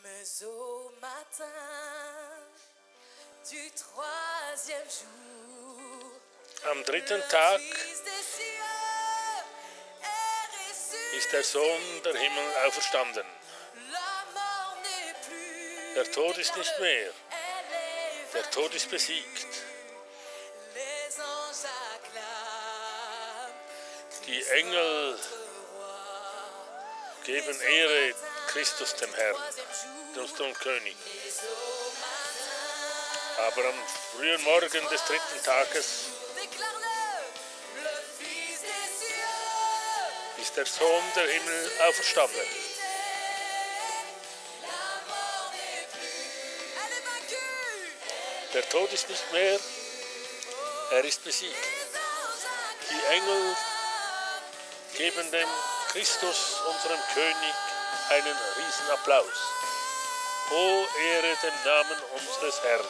Mais au matin du troisième jour, Am dritten Tag Fils des cieux est ist der Sohn der Himmel auferstanden. La mort n'est plus. Der Tod ist nicht mehr. Elle est Der Tod ist besiegt. Les anges acclament. Die Engel geben Ehre Christus dem Herrn, unserem König. Aber am frühen Morgen des dritten Tages ist der Sohn der Himmel auferstanden. Der Tod ist nicht mehr, er ist besiegt. Die Engel geben dem Christus, unserem König, einen Riesenapplaus. O Ehre dem Namen unseres Herrn.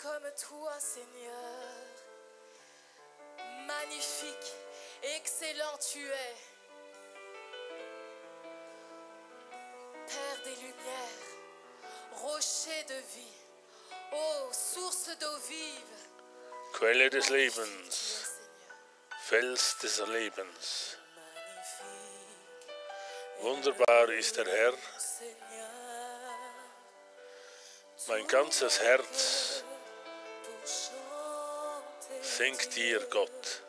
Comme toi, Seigneur, magnifique, excellent tu es, Père des lumières, rocher de vie, ô source d'eau vive, Quelle des Lebens, Fels des Lebens. Wunderbar ist der Herr, mein ganzes Herz singt dir, Gott.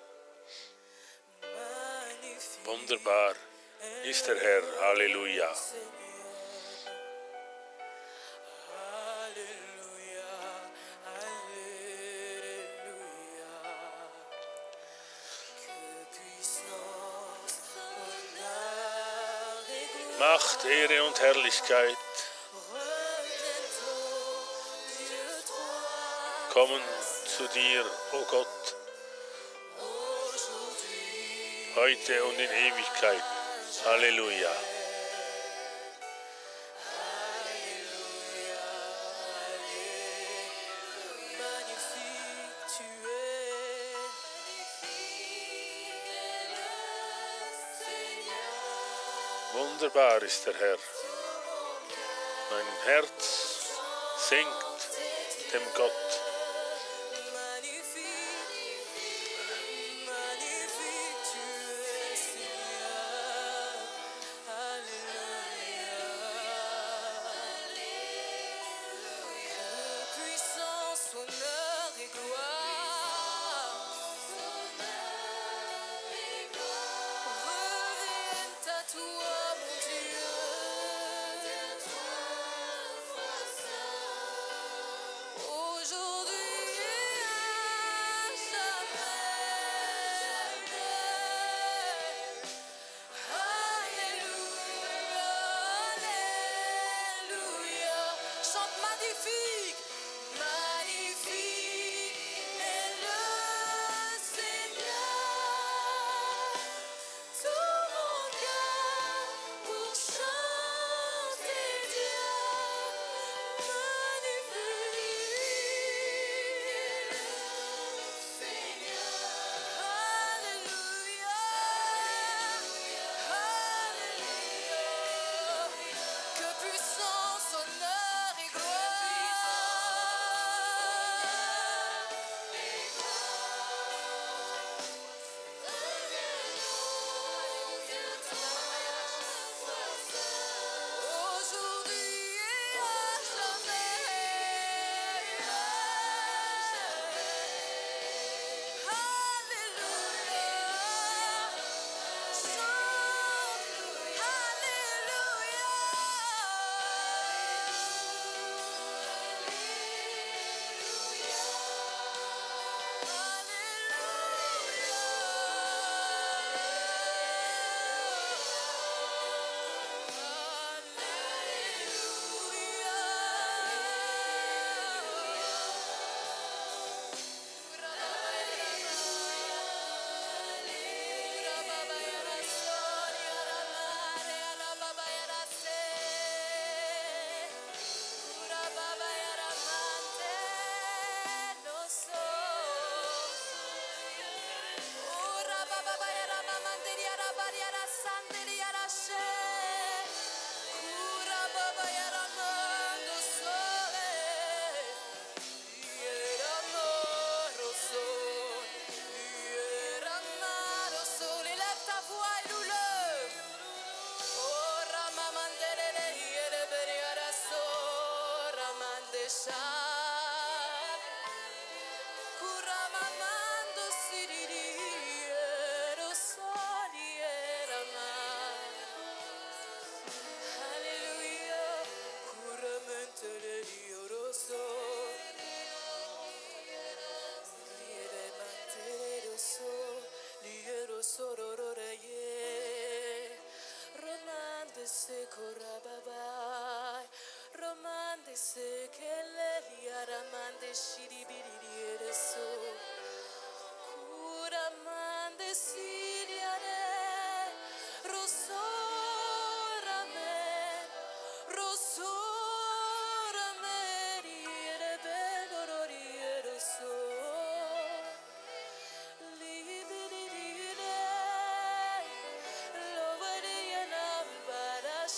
Wunderbar ist der Herr. Halleluja. Macht, Ehre und Herrlichkeit kommen zu dir, o Gott. heute und in Ewigkeit. Halleluja. Magnifique tu es. Wunderbar ist der Herr. Mein Herz singt dem Gott.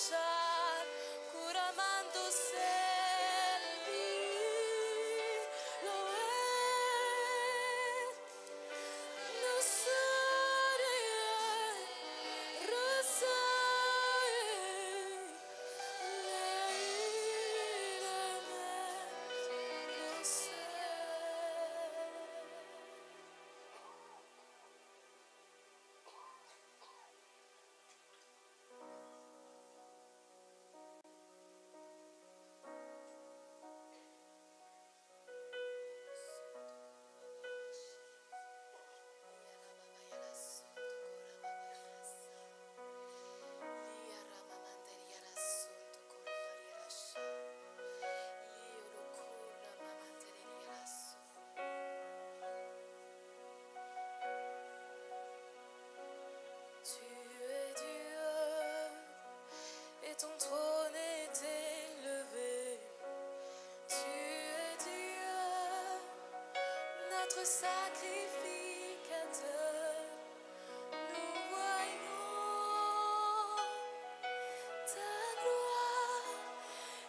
Shine. sacrificateur, nous voyons ta gloire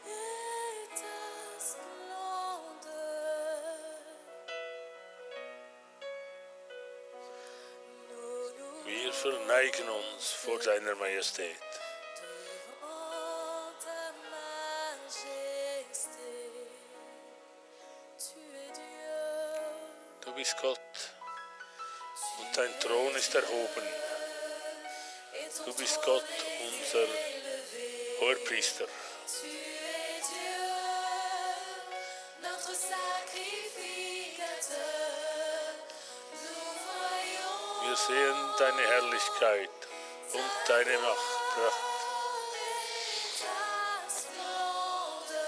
et ta splendeur. Wir verneigen uns vor seiner Majestät. Devant ta majesté, tu es Dieu. Du bist Gott und dein Thron ist erhoben. Du bist Gott, unser Hohepriester. Tu es Dieu, notre sacrificateur. Nous voyons Wir sehen deine Herrlichkeit und deine Macht. ta splendeur.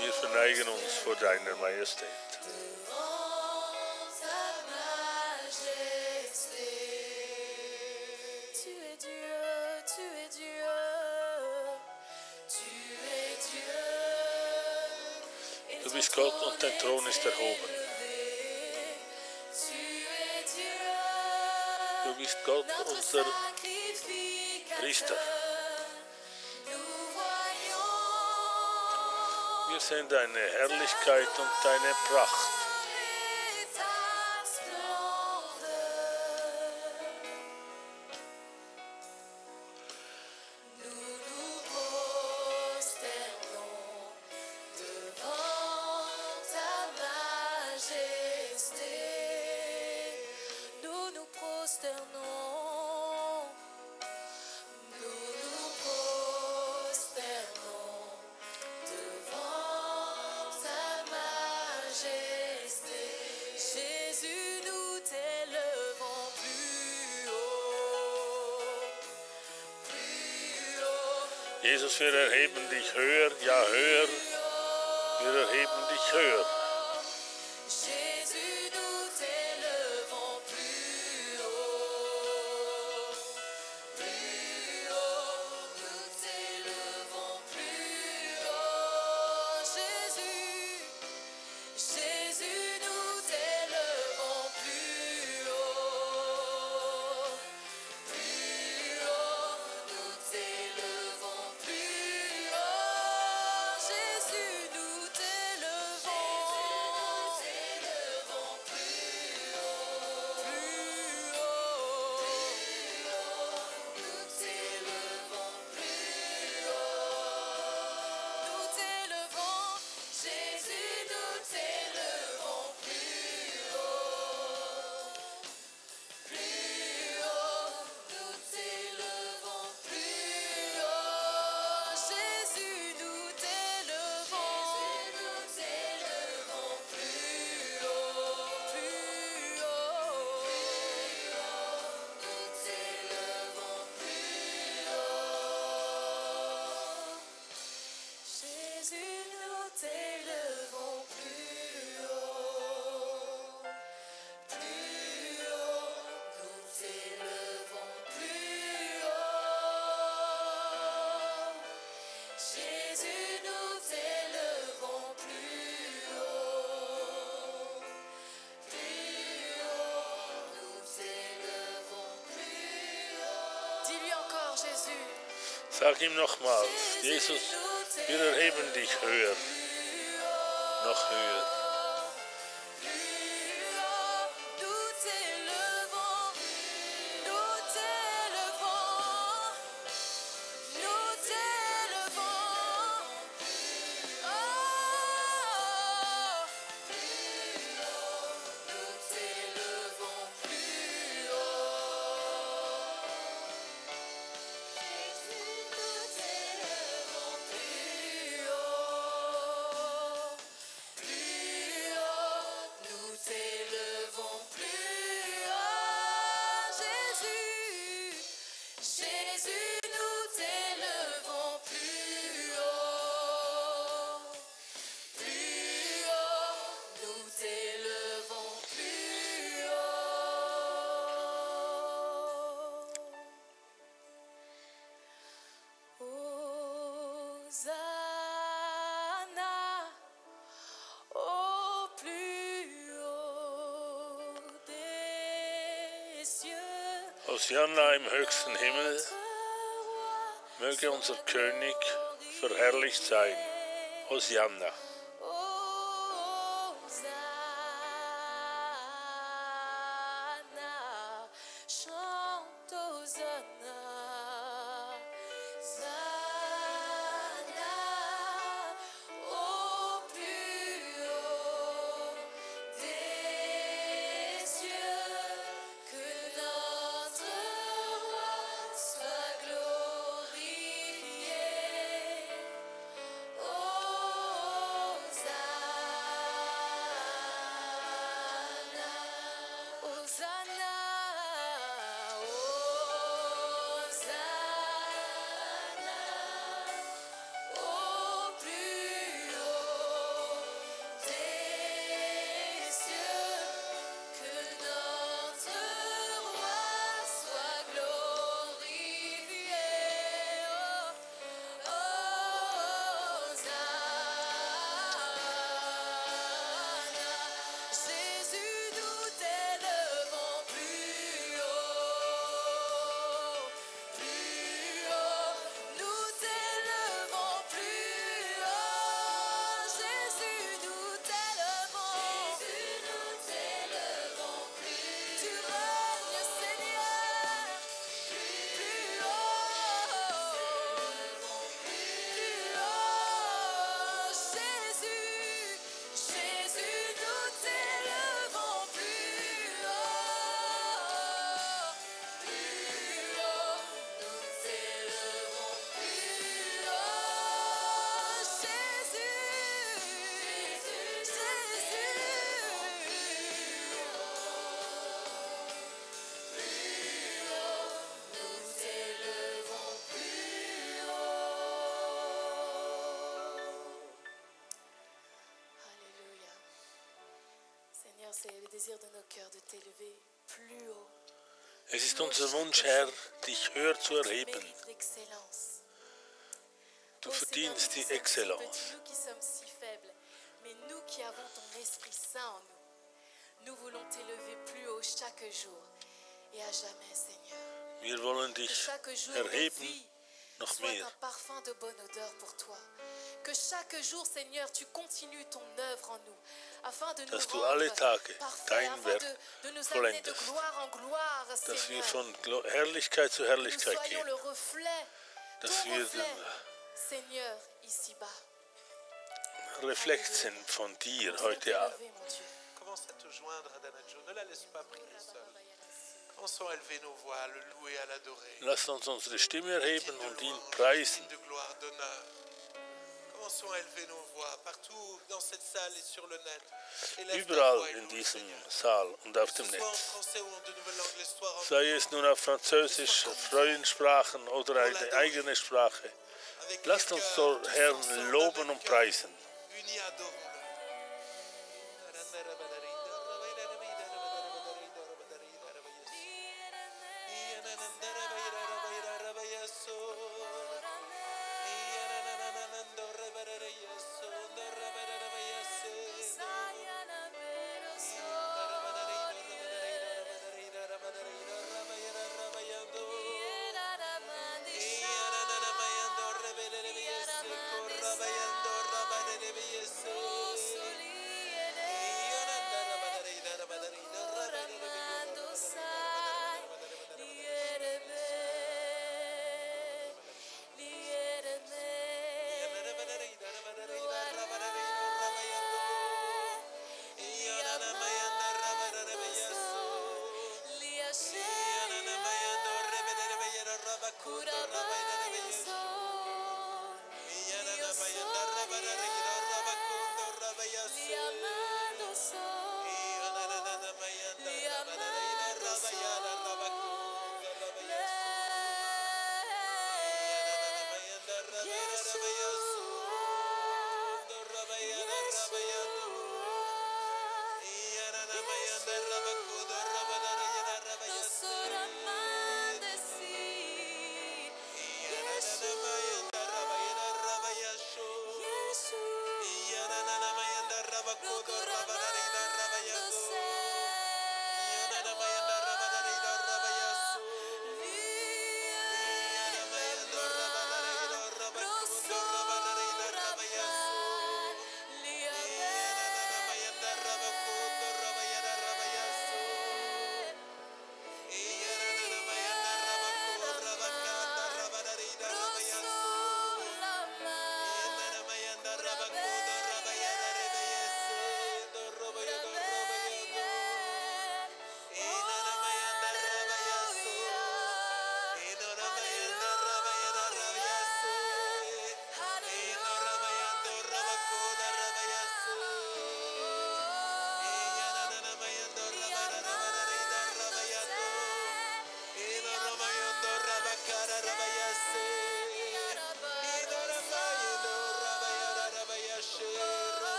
Wir verneigen uns vor deiner Majestät. Devant ta majesté, tu es Dieu, tu es Dieu, tu es Dieu. Et Du bist Gott und dein Thron ist erhoben. tu es Dieu, Du bist Gott, notre unser sacrificateur. Priester. Nous voyons Wir sehen deine Herrlichkeit und deine Pracht. ta splendeur. Nous nous prosternons devant ta majesté. Nous nous prosternons. Nous nous prosternons devant ta majesté. Jésus, nous t'élevons plus haut, plus haut. Jesus, wir erheben dich höher, ja höher. Wir erheben dich höher. Jésus, nous t'élevons plus haut, plus haut, nous t'élevons plus haut. Jésus, Jésus, nous t'élevons plus haut, plus haut, nous t'élevons plus haut. Jésus, nous t'élevons plus haut, plus haut, nous t'élevons plus haut. Nous t'élevons, Jésus, nous t'élevons plus haut, plus haut, nous t'élevons plus haut. Jésus, nous t'élevons plus haut, plus haut, nous t'élevons plus haut. Jésus, nous t'élevons plus haut, plus haut, nous t'élevons plus haut. Jésus, nous t'élevons plus haut, plus haut, nous t'élevons plus haut. Dis-lui encore, Jésus. Sag ihm nochmals, Jesus, wir erheben dich höher, noch höher. Nous t'élevons, nous t'élevons, nous t'élevons. Oh, nous t'élevons plus haut. Jésus, nous t'élevons plus haut, plus Hosianna im höchsten Himmel, möge unser König verherrlicht sein. Hosianna. Hosanna, chante Hosanna, Hosanna, au plus haut des cieux, que notre roi soit glorifié. Hosanna, Hosanna, au plus haut des cieux, que notre roi soit glorifié. Hosanna, Jésus, nous t'élevons plus haut, nous t'élevons plus haut, Jésus, nous t'élevons, plus, tu règnes, Seigneur, plus haut, Jésus, Jésus, nous t'élevons plus haut, nous t'élevons plus haut, Alléluia. Seigneur, c'est le désir de nos cœurs de t'élever plus haut. Es ist unser Wunsch, Herr, dich höher zu Tu erheben. mérites l'excellence. Du Oh Seigneur, verdienst nous die qui sommes si Exzellenz. petits, nous qui sommes si faibles, mais nous qui avons ton Esprit Saint en nous, nous voulons t'élever plus haut chaque jour et à jamais, Seigneur. Wir wollen Que dich chaque jour nos erheben, vies noch soit mehr. un parfum de bonne odeur pour toi. Que chaque jour, Seigneur, tu continues ton œuvre en nous, afin de nous Dass du rendre alle Tage parfaits, dein afin Werk de nous amener de vollendest. gloire en gloire, Dass wir Seigneur. von Herrlichkeit zu Nous Herrlichkeit soyons gehen. le reflet, ton Dass wir reflet, Seigneur, ici-bas. den Reflekt sind von dir Nous heute t'élever, Abend. mon Dieu. Commence à te joindre à Danajo. Ne la laisse pas prier seule. Commençons à élever nos voix, à le louer, à l'adorer. Lasst uns unsere Stimme erheben Digne de und ihn louange, preisen. digne de gloire, d'honneur. Commençons à élever nos voix partout dans cette salle et sur le net. Élève ta Überall voix et in loue le diesem Seigneur. Saal und auf Que dem ce soit en Netz. français ou en de nouvelles langues, l'histoire en Sei es nun auf Französisch, Freuensprachen oder eine eigene Sprache. avec Lasst les uns cœurs, den tous Herrn ensemble, loben avec und cœur, preisen. unis, adorons-le.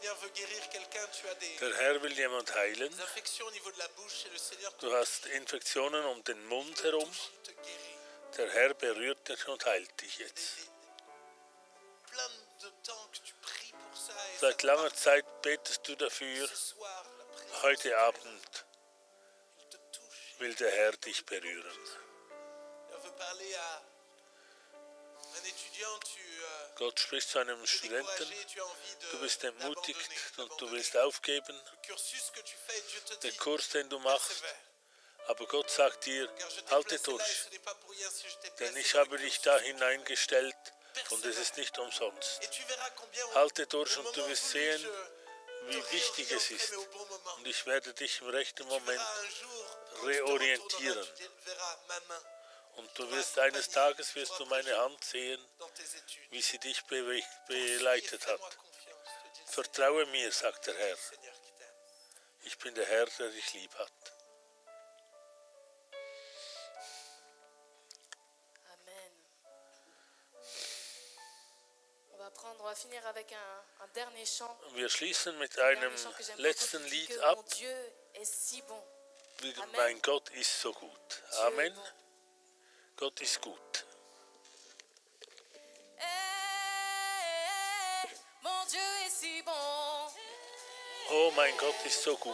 Seigneur veut guérir quelqu'un, tu as des Der Herr will jemand heilen. infections au niveau de la bouche et le Seigneur te Du hast Infektionen um den Mund herum. touche, il te guérit. Der Herr berührt dich und heilt dich jetzt. Plein de temps que tu pries pour ça et Seit ça langer part. Zeit betest du dafür. Ce soir, la présence Heute de Dieu, Abend il te touche. will der Herr dich berühren. On veut parler à un étudiant, Gott spricht zu einem tu es Studenten. découragé, tu as envie Du bist entmutigt und du d'abandonner. willst aufgeben. Le cursus que tu fais, Dieu te Der dit, Kurs, den du machst. persévère. Aber Gott sagt dir, Car je t'ai halte placé là et durch. ce n'est pas pour rien si je t'ai Denn placé ich dans le habe dich cursus. da hineingestellt und es ist nicht umsonst. Et tu verras combien Halte durch au und du moment wirst voulu, sehen, je wie te wichtig es réorienterai, ist. mais au bon moment. Und ich werde dich im rechten Tu Moment verras un jour, quand tu te reorientieren. retourneras, tu verras ma main Und du wirst eines Tages wirst du meine Hand sehen, dans tes études. wie sie dich Fais-moi beleitet hat. confiance, te dit le Vertraue mir, sagt der Herr. Seigneur qui t'aime. Ich bin der Herr, der dich lieb hat. Amen. On va finir avec un dernier chant. Wir schließen mit Un einem dernier chant que j'aime letzten beaucoup, qui dit Lied que ab. mon Dieu est si bon. Amen. Mein Gott ist so gut. Dieu est Amen. bon. Gott ist gut. Mon Dieu est si bon. Oh, mein Gott ist so gut.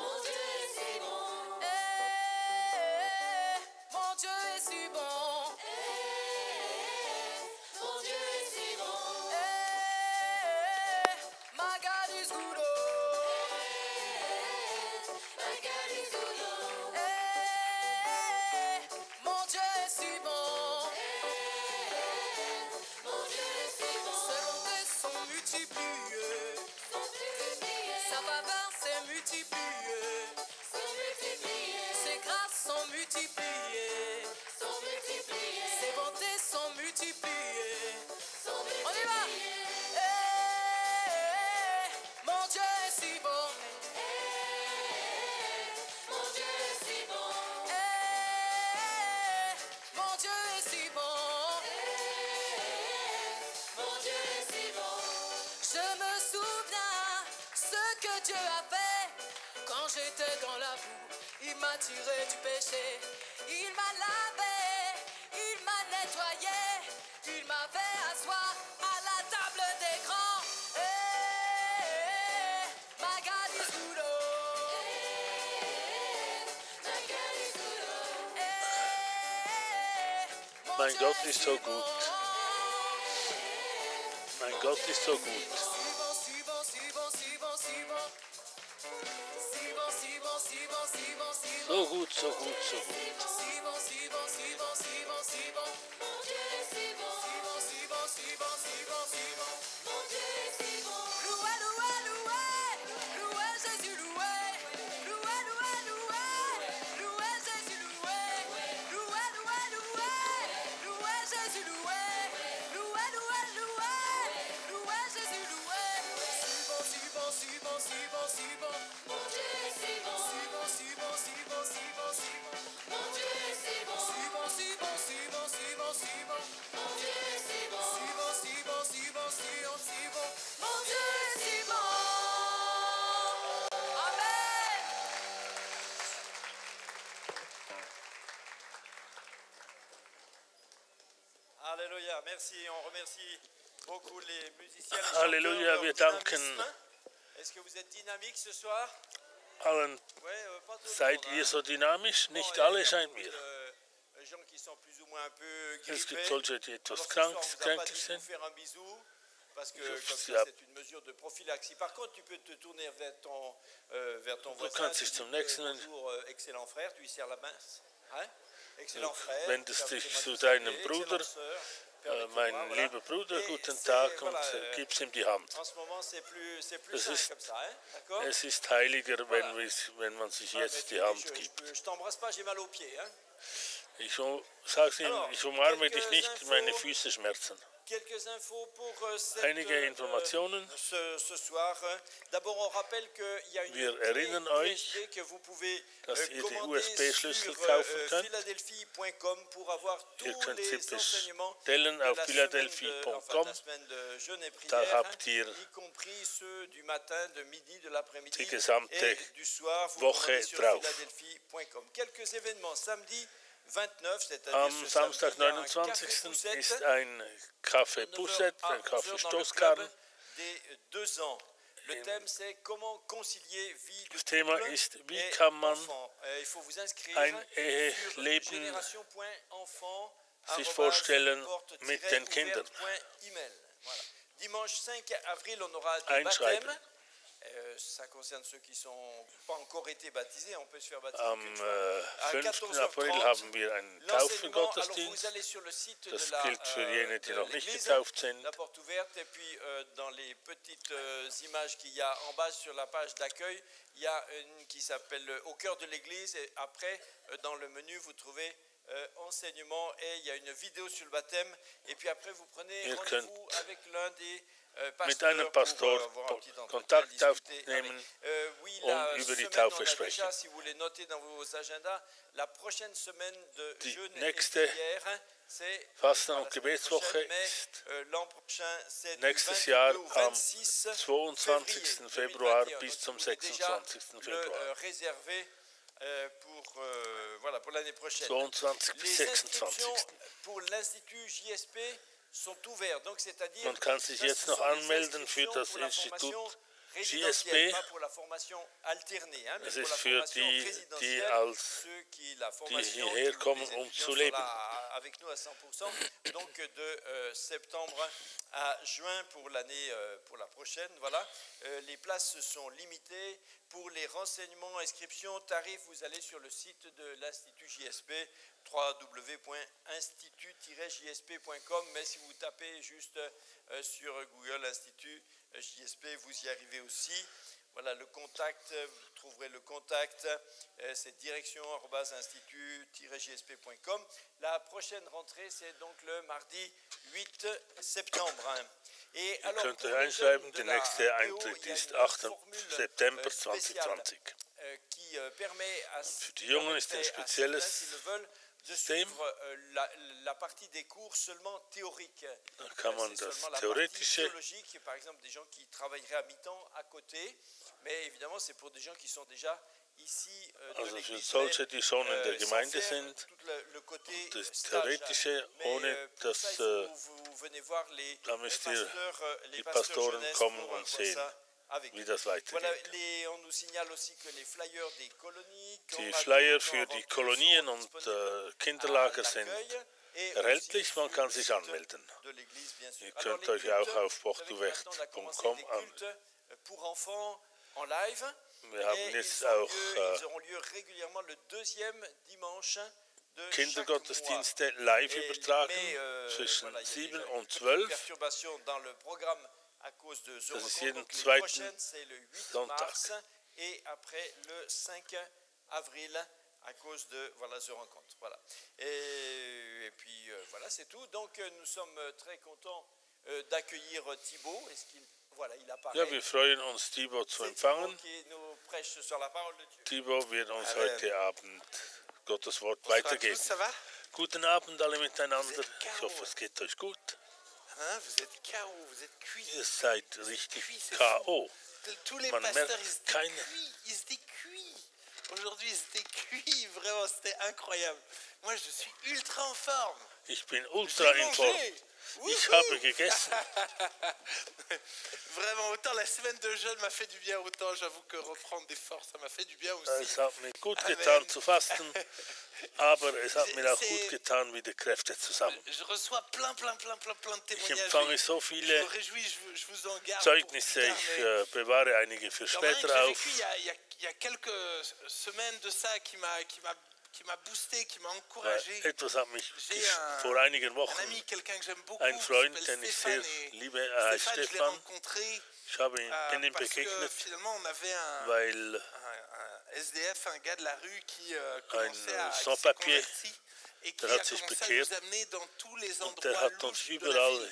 Mon Dieu est si bon. Mon Dieu est si bon. My God is good. Mon Dieu est si bon. Ses bontés sont multipliées. Sa faveur s'est multipliée. Ses grâces sont multipliées. Ses bontés sont multipliées. On y va. Mon Dieu est si bon. Mon Dieu est si bon. Mon Dieu est si bon. Mon Dieu est si bon. Je me souviens ce que Dieu a fait quand j'étais dans la boue. Il m'a tiré du péché, il m'a lavé, il m'a nettoyé, il m'a fait asseoir à la table des grands. My God is good. Mein Gott ist so gut. Mein Gott ist so gut. So gut, so gut, so gut. Alléluia, merci. On remercie beaucoup les musiciens. Les Halleluja, chanteurs, wir leur danken dynamisme. Est-ce que vous êtes dynamique ce soir? allen. Ouais, pas tout le Seid monde, ihr hein. so dynamisch? Bon, Nicht il y a alle, beaucoup scheint mir. de gens qui sont plus ou moins un peu Es grippés. gibt solche, die Alors, etwas ce soir, on vous a pas kränklich dit de sind. vous faire un bisou, parce que Je comme suis ça, ab- c'est une mesure de prophylaxie. Par contre, tu peux te tourner vers ton Du voisin. kannst tu dich dis zum que, nächsten- bonjour, excellent frère, tu lui serres la main. Hein? Excellent frère. wendest tu as dich fait zu ma deinem excellente Bruder, sœur, permettez-moi, mein voilà. lieber Bruder, Et guten c'est- Tag und voilà, gibst ihm die Hand. en ce moment, c'est plus Es sain ist- comme ça, hein? D'accord? Es ist heiliger, Voilà. wenn man sich Ah, mais jetzt tu die dis, Hand gibt. je t'embrasse pas, j'ai mal aux pieds. Hein? Sag's ihm, Alors, ich umarme dich quelques nicht, infos. meine Füße schmerzen. quelques infos pour Einige Informationen. ce soir. D'abord, on rappelle qu'il y a une Wir clé erinnern euch, USB que vous pouvez dass ihr die commander USB-Schlüssel sur kaufen könnt. philadelphie.com pour avoir Ihr tous könnt sie les enseignements bestellen de auf la philadelphie.com. semaine de jeûne et Da prière, habt ihr y compris ceux du matin, de midi, de l'après-midi die gesamte et du soir. Vous Woche commandez sur drauf. philadelphie.com. Quelques événements. Samedi 29, c'est-à-dire Am ce Samstag, samedi, il y a un 29. Café Poussette, ist ein Kaffee de 9h Pusset, à ein 11h Kaffee dans le Stoßkarren. club des 2 ans. Le thème, c'est comment concilier vie de Das Thema couple ist, wie et kann man enfant. Il faut vous inscrire ein sur Eheleben génération.enfant sich vorstellen mit den Kindern. Voilà. Dimanche 5 avril, on aura des Einschreiben. baptêmes. Ça concerne ceux qui n'ont pas encore été baptisés. On peut se faire baptiser Am qu'une fois. À 5. 14h30, April haben wir einen l'enseignement. Alors, vous Taufengottesdienst. allez sur le site Das de la gilt für jene, die de noch nicht l'église, getauft sind. la porte ouverte, et puis dans les petites images qu'il y a en bas sur la page d'accueil, il y a une qui s'appelle Au cœur de l'église, et après dans le menu vous trouvez enseignement, et il y a une vidéo sur le baptême, et puis après vous prenez Ihr rendez-vous avec l'un des mit einem Pastor Kontakt aufnehmen und über die Taufe sprechen. Si vous voulez noter dans vos agendas, la prochaine semaine de Die jeûne et nächste prière, c'est Fasten- und Gebetswoche ist l'an prochain, c'est du nächstes 22 Jahr au am 26 22. Februar bis zum 26. Februar. Réservé pour l'année prochaine. 22. bis Les inscriptions 26. pour l'Institut JSP sont ouvertes, donc c'est-à-dire Man kann sich jetzt noch anmelden für das Institut JSP. pas pour la formation alternée, mais Es pour ist la für formation die, die résidentielle, als ceux qui la die formation hierher kommen, les um étudiants zu sont leben. là avec nous à 100%, donc de septembre à juin pour l'année pour la prochaine, voilà. Les places sont limitées. Pour les renseignements, inscriptions, tarifs, vous allez sur le site de l'Institut JSP, www.institut-jsp.com, mais si vous tapez juste sur Google Institut JSP, vous y arrivez aussi. Voilà le contact, vous trouverez le contact, c'est direction@institut-jsp.com. La prochaine rentrée, c'est donc le mardi 8 septembre. Et Ihr alors, könnt pour euch les einschreiben, jeunes der de la nächste EO, Eintritt il y a ist une 8. formule September spéciale, 2020. qui permet à Für die Jungen ist ein à certains, spezielles s'ils le veulent, de System. suivre la partie des cours seulement théorique. Da kann man C'est das seulement la Theoretische, partie théologique, par exemple des gens qui travailleraient à mi-temps à côté, mais évidemment c'est pour des gens qui sont déjà ici de also für l'église. solche, die schon in der sans Gemeinde faire sind, tout le côté das stage. Theoretische, Mais, ohne pour ça, das, il faut vous venez voir les da müsst ihr les die pasteurs Pastoren jeunesse kommen pour und voir sehen, ça avec wie eux. das Voilà, weitergeht. on nous signale aussi que les flyers des colonies, Die Flyer für die Kolonien und Kinderlager sind erhältlich, man kann sich anmelden. Ihr könnt euch auch auf portouverte.com anmelden. Pour enfants en live. Wir haben Et jetzt ils auront auch lieu, ils auront lieu régulièrement le deuxième dimanche de Kindergottesdienste live übertragen zwischen 7 und 12. Perturbation dans le programme à cause de ce Das ist rencontre. jeden Donc, les zweiten prochaines, c'est le 8 Sonntag. mars et après le 5 avril à cause de ce rencontre. Voilà. Et puis voilà, c'est tout. Donc nous sommes très contents d'accueillir Thibaut. Est-ce qu'il il apparaît. Ja, wir freuen uns, Thibaut zu empfangen. Qui nous prêche sur la parole de Dieu. Thibaut wird uns Amen. heute Abend Gottes Wort Bonsoir à weitergeben. tous, ça va? Guten Abend alle miteinander. Ich hoffe, es geht euch gut. Hein, vous êtes KO, vous êtes cuits. Ihr seid richtig Cuits, c'est K.O. Tous les Man pasteurs, merkt keine. ils étaient cuits. Aujourd'hui, ils étaient cuits. Vraiment, c'était incroyable. Moi, je suis ultra en forme. Ich bin ultra in Form. Ich habe gegessen. Vraiment, autant la semaine de jeûne m'a fait du bien, autant j'avoue que reprendre des forces, ça m'a fait du bien aussi. Es hat mir gut Amen. getan zu fasten, aber es hat mir auch gut getan, wieder Kräfte zu sammeln. Je reçois plein de Ich témoignages. empfange so Je viele me réjouis, je vous en garde Zeugnisse. pour plus Ich tard, mais bewahre einige für il y en a un que später j'ai auf. vécu il y a quelques semaines de ça qui m'a boosté, qui m'a encouragé. Etwas hat mich J'ai vor einigen un Wochen, ami, quelqu'un que j'aime beaucoup, ein qui Freund, s'appelle den ich sehr Stéphane. Et liebe, er heißt Stéphane, je l'ai Stefan. rencontré Ich habe bin ihm parce que begegnet, finalement on avait weil un SDF, un gars de la rue qui commençait à qui s'est sans-papier, converti et qui der a hat sich commencé à bekehrt nous amener dans tous les und der endroits hat uns louches de la überall ville.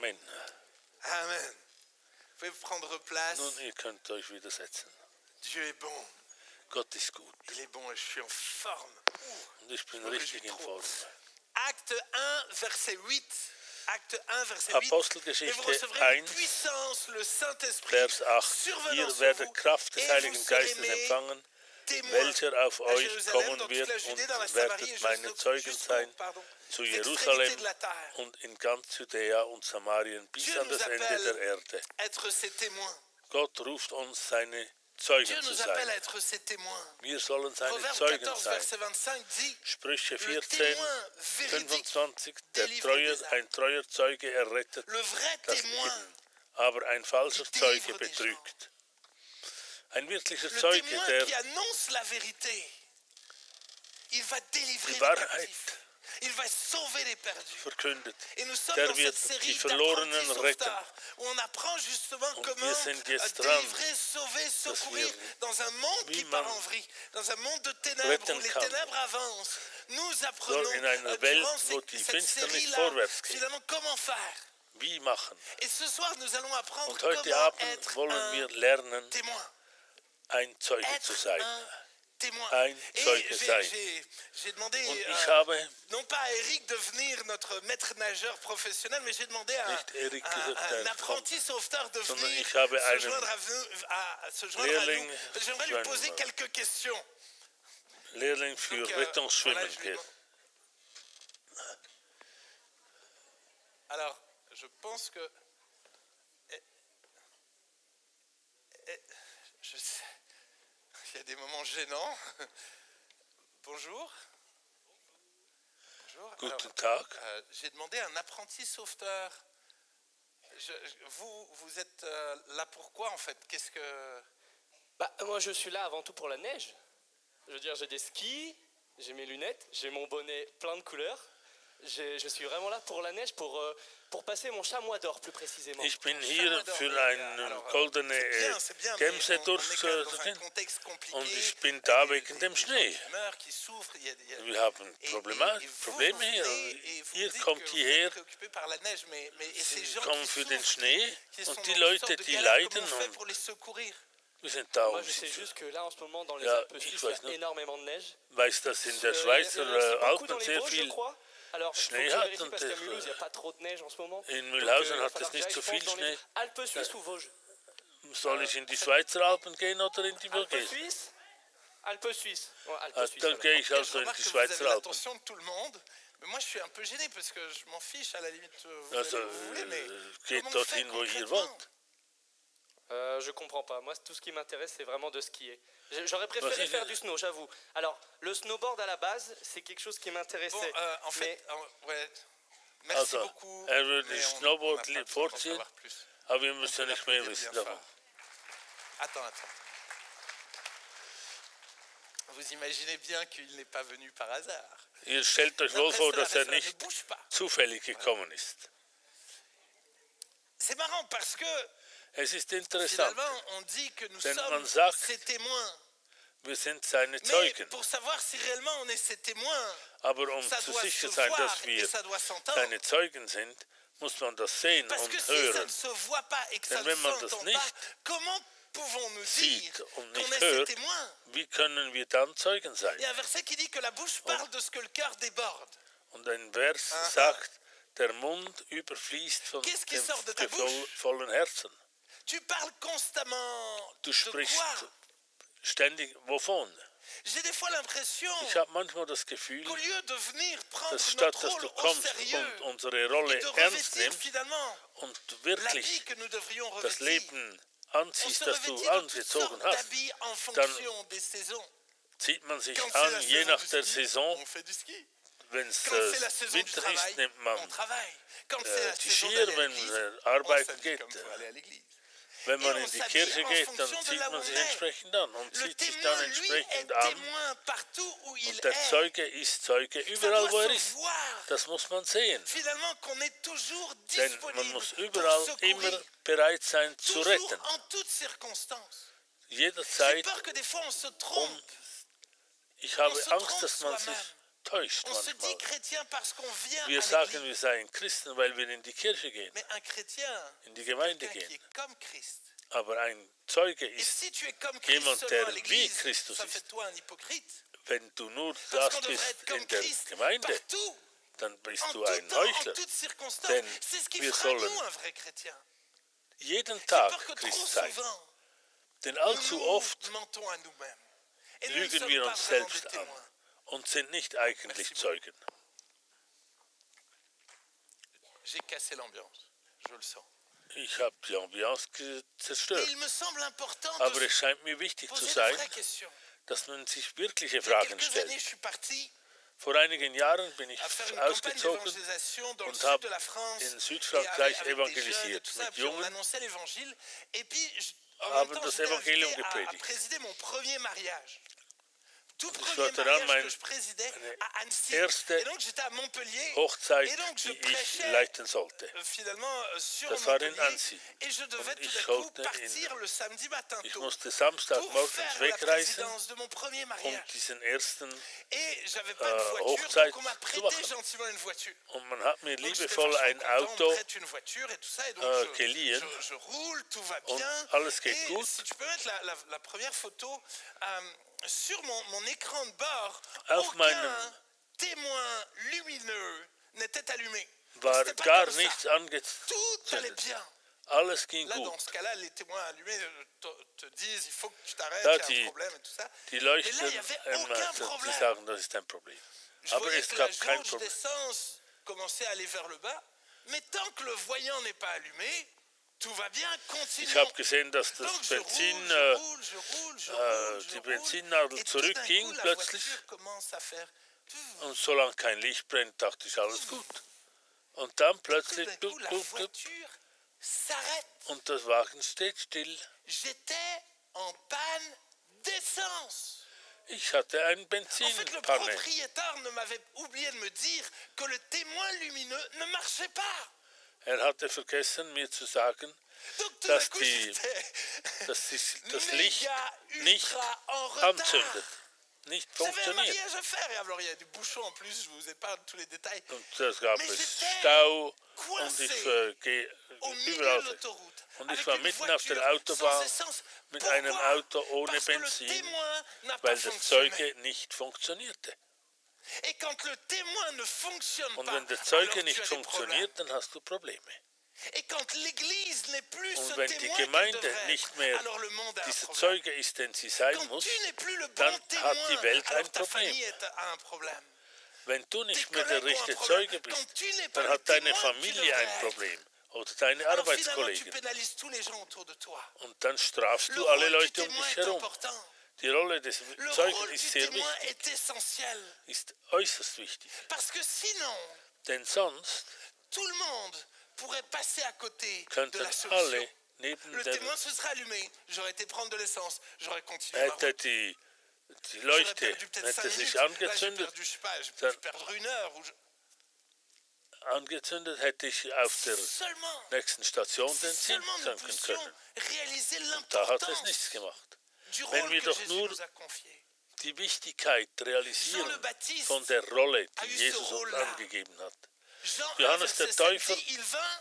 Amen. Amen. Vous pouvez prendre place. Nun, ihr könnt euch wieder setzen. Dieu est bon. Gott ist gut. Il est bon et je suis en forme. Und ich bin me richtig réjouis in trop. Form. Acte 1, verset 8. Acte 1, verset 8. Et vous Apostelgeschichte recevrez une 1, puissance, le Saint-Esprit, Vers 8. survenant Ihr sur werdet vous, Kraft des et Heiligen vous serez Geistes mes empfangen, témoins welcher auf à euch Jérusalem, kommen dans toute wird la Judée, dans la und Samarie et werdet meine Zeugen sein zu extrémités Jerusalem de la terre. und in ganz Judäa und Samarien bis Dieu an nous das Ende appelle der Erde. être ses témoins. Gott ruft uns, seine Dieu Zeugen zu nous appelle à sein. être ses témoins. Wir sollen seine Proverbe Zeugen 14, sein. verset 25 dit, Sprüche le 14, témoin véridique 25, délivre ein treuer Zeuge errettet Le vrai das témoin, Leben, aber ein falscher il Zeuge délivre des betrügt. Ein wirklicher le Zeuge, témoin der qui annonce la vérité, il va délivrer die les Wahrheit captifs. Il va sauver les perdus. verkündet, Et nous sommes der dans wird cette die série Verlorenen d'apprentis retten. sauveteurs où on apprend justement Und comment wir sind jetzt dran, délivrer, sauver, secourir wir dans un monde wie qui man part en vrille, dans un monde de ténèbres retten où les kann. ténèbres avancent. Nous So apprenons in einer Welt, durant wo die cette Finsternis série-là vorwärts geht. finalement comment faire. Wie machen? Et ce soir, nous allons apprendre Und heute comment Abend être wollen wir un lernen, témoin. ein Zeuge zu Être sein. un témoin. Ein Et Zeuge sein. j'ai demandé, Und ich habe non pas à Eric de devenir notre maître nageur professionnel, mais j'ai demandé à Nicht Eric gesagt, un der apprenti sauveteur de sondern venir ich habe se einen joindre se joindre à Lehrling nous. J'aimerais lui poser joindre. quelques questions. Lehrling für Donc, Rettungsschwimmen voilà, je lui geht. demande- Alors, je pense que... je sais, il y a des moments gênants. Bonjour. Bonjour. Guten Tag. J'ai demandé à un apprenti sauveteur. Vous êtes là pourquoi en fait? Qu'est-ce que... Bah, moi, je suis là avant tout pour la neige. Je veux dire, j'ai des skis, j'ai mes lunettes, j'ai mon bonnet plein de couleurs. Je suis vraiment là pour la neige, pour passer mon chamois d'or plus précisément. Ich bin hier für eine goldene c'est bien, Gemse mais on est quand même dans un durchzuführen contexte compliqué. und ich bin da wegen dem Schnee. Qui souffrent, Wir haben Probleme hier. Ihr kommt hierher, Sie kommen für den Schnee und die Leute, die leiden und wir sind da, Moi, um je sais sie juste que là, en ce moment, dans les Ja, Alpes ich suisses, weiß il y a nicht. énormément de neige. weiß, dass in der Il y Schweizer en a aussi beaucoup dans Alpen les sehr Vosges, je viel crois. Alors, faut que Schnee je hat vérifie und parce qu'à Mulhouse, il n'y a pas trop de neige en ce moment. in Donc, Mühlhausen il va hat falloir es que nicht j'aille, so je pense, viel dans les Schnee. Alpes suisses ou Vosges? Soll ich in die Schweizer Alpen gehen oder in die Alpes Vosges? suisses? Alpes suisses. Ouais, Alpes Ah, suisses. dann alors. gehe ich Je also in remarque die que vous avez Schweizer Alpen. l'attention de tout le monde, mais moi je suis un peu gêné parce que je m'en fiche à la limite. Vous Also, allez où vous voulez, mais geht comment on fait dorthin, wo ihr concrètement? wollt. Je comprends pas. Moi, tout ce qui m'intéresse, c'est vraiment de skier. J'aurais Bah, préféré c'est- faire du snow, j'avoue. Alors, le snowboard à la base, c'est quelque chose qui m'intéressait. Bon, en fait, Mais ouais. Merci Also, beaucoup. würde mais das on- Snowboard on n'a pas le temps d'en vorziehen, savoir plus. aber wir müssen nicht mehr Bien wissen fort. davon. Attends. Vous imaginez bien qu'il n'est pas venu par hasard. Ihr stellt euch Non, wohl vor, reste là, dass er reste là, ne nicht bouge pas. zufällig gekommen ist. C'est marrant parce que Es ist interessant, finalement on dit que nous Denn man sommes sagt, ses témoins. wir sind seine Mais Zeugen. pour savoir si réellement on est ses témoins, Aber ça zu doit sicher se sein, voir dass et wir ça doit s'entendre. seine Zeugen sind, muss man das sehen Parce que und si ça hören. ne se voit pas et que ça Denn ne wenn man das s'entend pas, nicht comment pouvons-nous dire sieht und qu'on nicht est ses hört, témoins? wie können wir dann Zeugen sein? Il y a un verset qui dit que la bouche parle de ce que le cœur déborde. Und ein Vers Aha. sagt, der Mund überfließt von Qu'est-ce qui dem sort de ta bouche? vollen Herzen. Tu parles constamment Du de sprichst quoi? ständig wovon? J'ai des fois l'impression Ich habe manchmal das Gefühl, qu'au lieu de venir prendre dass notre statt dass rôle du au kommst sérieux und unsere Rolle et de ernst revêtir nimmst finalement und la vie wirklich que nous devrions das revêtir, Leben on anziehst, se das revêtit du de toutes angezogen sortes hast, d'habits en fonction des saisons. zieht man sich Quand c'est an, la je saison nach du der ski, Saison. on fait du ski. Wenn es Quand c'est la saison du Winter ist, travail, nimmt man on travaille. Quand c'est la die saison Skier, d'aller à wenn l'église, on arbeiten s'habille geht. comme pour aller à l'église. Wenn man Et on in die s'habille Kirche en geht, fonction dann de zieht là où man on sich est. entsprechend an und Le zieht sich témoin, dann lui, est entsprechend an. témoin partout où il Und der est. Zeuge ist Zeuge Ça überall, wo doit er se ist. voir. Das muss man sehen. Finalement, qu'on est toujours Denn man disponible muss pour überall secourir, immer bereit sein zu toujours retten. en toutes circonstances. J'ai Jederzeit. peur que des fois on se trompe. Ich habe se Angst, trompe dass man sich soi-même. täuscht On se dit manchmal. chrétien parce qu'on vient Wir à sagen, l'église. wir seien Christen, weil wir in die Kirche gehen, Mais un chrétien, in die Gemeinde quelqu'un qui gehen. est comme Christ, Aber ein Zeuge Et ist si tu es comme Christ jemand, seulement à der wie l'église, Christus ça fait ist. de toi un hypocrite. Wenn du nur Parce das qu'on devrait bist être comme in der Christ Gemeinde, partout, dann bist en du tout ein temps, en Heuchler. toutes circonstances. Denn C'est ce qui wir fera de sollen nous un vrai chrétien. jeden J'ai Tag peur que trop Christ sein. souvent, Denn allzu nous oft mentons à nous-mêmes. Et nous ne lügen sommes wir pas uns vraiment des selbst an témoins. und sind nicht eigentlich Merci Zeugen. J'ai cassé l'ambiance, je le sens. Ich habe die Ambiance Mais zerstört. il me semble important Aber de es scheint mir wichtig zu poser de sein, vraies questions. dass man sich wirkliche Il y a Fragen quelques stellt. années, je suis parti Vor einigen Jahren bin ich à faire une campagne ausgezogen d'évangélisation dans le und sud habe de la France. in Et Südfrankreich avec des jeunes et evangelisiert tout ça, mit puis on Jungen, annonçait l'évangile. Et puis, en haben même temps, das j'étais Evangelium invité à gepredigt. présider mon premier mariage. Tout Ich premier war daran, mariage que je présidais meine à Annecy. erste Et donc, j'étais à Montpellier. Hochzeit, Et donc, je die ich prêchais leiten sollte. finalement sur Das war in Montpellier. Annecy. Et je devais Und tout ich d'un coup sollte partir le samedi matin Ich tôt musste pour Samstagmorgens faire la wegreisen, présidence de mon premier um mariage. diesen ersten, Et j'avais pas de voiture, Hochzeit donc on m'a zu prêté machen. gentiment une voiture. und man hat mir Donc j'étais liebevoll vachement ein content, on me Auto prête une voiture et tout ça, et donc geliehen. je roule, tout va Und bien. alles geht Et gut. si tu peux mettre la première photo, sur mon écran de bord, Auf aucun meinem- témoin lumineux n'était allumé. Donc, war c'était pas gar comme ça. nichts Tout allait angezündet. bien. Alles ging Là, dans gut. ce cas-là, les témoins allumés te disent il faut que tu t'arrêtes, Da il y a die- un problème et tout ça. Die Mais là, leuchten il n'y avait immer, aucun die problème. sagen, das ist ein Problem. Je Aber voyais es que la gab kein jauge Problem. d'essence commençait à aller vers le bas, mais tant que le voyant n'est pas allumé, tout va bien, Ich continuons. habe gesehen, dass Donc das je Benzin, roule, je roule, je roule, je roule, die je Benzinnadel roule, et tout d'un zurückging coup, la plötzlich. voiture commence à faire und solange kein Licht brennt, dachte ich, alles gut. Und dann tout plötzlich, d'un coup, la voiture s'arrête. und der Wagen steht still. J'étais en panne d'essence. Ich hatte einen En fait, le Benzinpanne. propriétaire ne m'avait oublié de me dire que le témoin lumineux ne marchait pas. Hatte vergessen, mir zu sagen, Donc tout d'un dass, coup, die, j'étais dass das Licht méga nicht ultra en retard. anzündet, nicht J'avais un funktioniert. mariage à faire et alors il y a du bouchon en plus, je vous épargne tous les détails. Und es gab Mais es j'étais Stau und coincé ich gehe Au milieu überall. de l'autoroute. Und avec ich war une mitten auf voiture der Autobahn sans essence. mit Pourquoi? einem Auto ohne Parce que le Benzin, témoin n'a pas weil der fonctionné. Zeuge nicht funktionierte. Et quand le témoin ne fonctionne Und pas, wenn der alors Zeuge tu nicht as des problèmes. funktioniert, dann hast du Probleme. Et quand l'Église n'est plus Und ce wenn die témoin qu'elle Gemeinde devrait nicht être, mehr alors le monde a un dieser problème. Zeuge ist, den sie sein Quand muss, tu n'es plus le bon dann témoin, hat die Welt ein alors ta Problem. famille a un problème. Wenn du Tes nicht mehr der collègues ont un richtige problème. Zeuge bist, Quand tu n'es pas dann le hat deine témoin que tu Familie ein devrais Problem oder deine Alors finalement, tu Arbeitskollegen. pénalises tous les gens autour de toi. Und dann strafst Le du alle rôle du Leute um témoin dich est herum. important. Die Rolle des Le Zeugen rôle ist du sehr témoin wichtig, est essentiel. ist äußerst wichtig. Parce que sinon, Denn sonst tout le monde pourrait passer à côté de könnten la solution. alle neben Le der témoin se serait allumé, j'aurais été prendre de l'essence, j'aurais continué ma hätte route. die J'aurais Leuchte perdu peut-être 5 hätte minutes. sich Là, j'ai angezündet, perdu, je sais pas, j'ai Dann- pu perdre une heure. angezündet, hätte ich auf der Seulement, nächsten Station den Sinn seulement nous tanken puissions können. réaliser Da hat es nichts l'importance gemacht. du Wenn rôle wir que doch Jésus nur nous a confié. Die Wichtigkeit Jean realisieren le Baptiste von der Rolle, a eu die ce Jesus uns rôle-là. angegeben hat, Jean 1, Johannes der verset 7 Täufer dit, il vint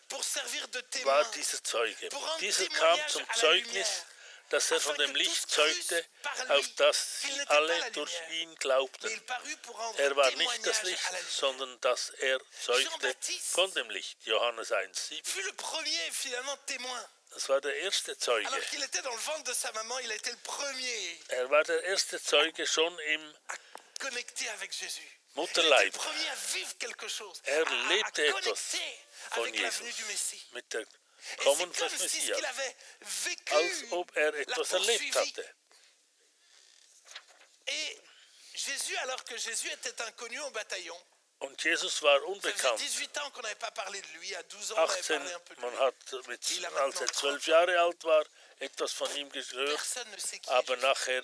pour servir de témoin, war dieser Zeuge. pour rendre Dieser kam témoignage zum à la Zeugnis, lumière, dass er afin von dem que Licht tous zeugte, crussent par lui auf das qu'il sie n'était pas alle la durch lumière. ihn mais glaubten. il parut pour rendre Er war nicht das témoignage Licht, à la lumière. sondern dass er zeugte Jean-Baptiste von dem Licht. Johannes 1,7. Fut le premier finalement témoin. Das war der erste Zeuge. Alors qu'il était dans le ventre de sa maman, il a été le premier Er war der erste Zeuge schon im à connecter avec Jésus. Il était Mutterleib. le premier à vivre quelque chose, Er à lebte etwas connecter von avec la venue Jesus, du Messie. mit der Et c'est Kommen comme des si ce Messias, qu'il avait vécu als ob er l'a etwas erlebt poursuivi. hatte. Et Jésus, alors que Jésus était inconnu au bataillon, Und Jesus war ça faisait unbekannt. 18 ans qu'on n'avait pas parlé de lui, à 12 ans on avait 18, parlé un peu de man lui. hat, Il a als maintenant er 30 12 Jahre alt war, etwas von ihm gehört, Personne ne sait qui est aber Jésus. nachher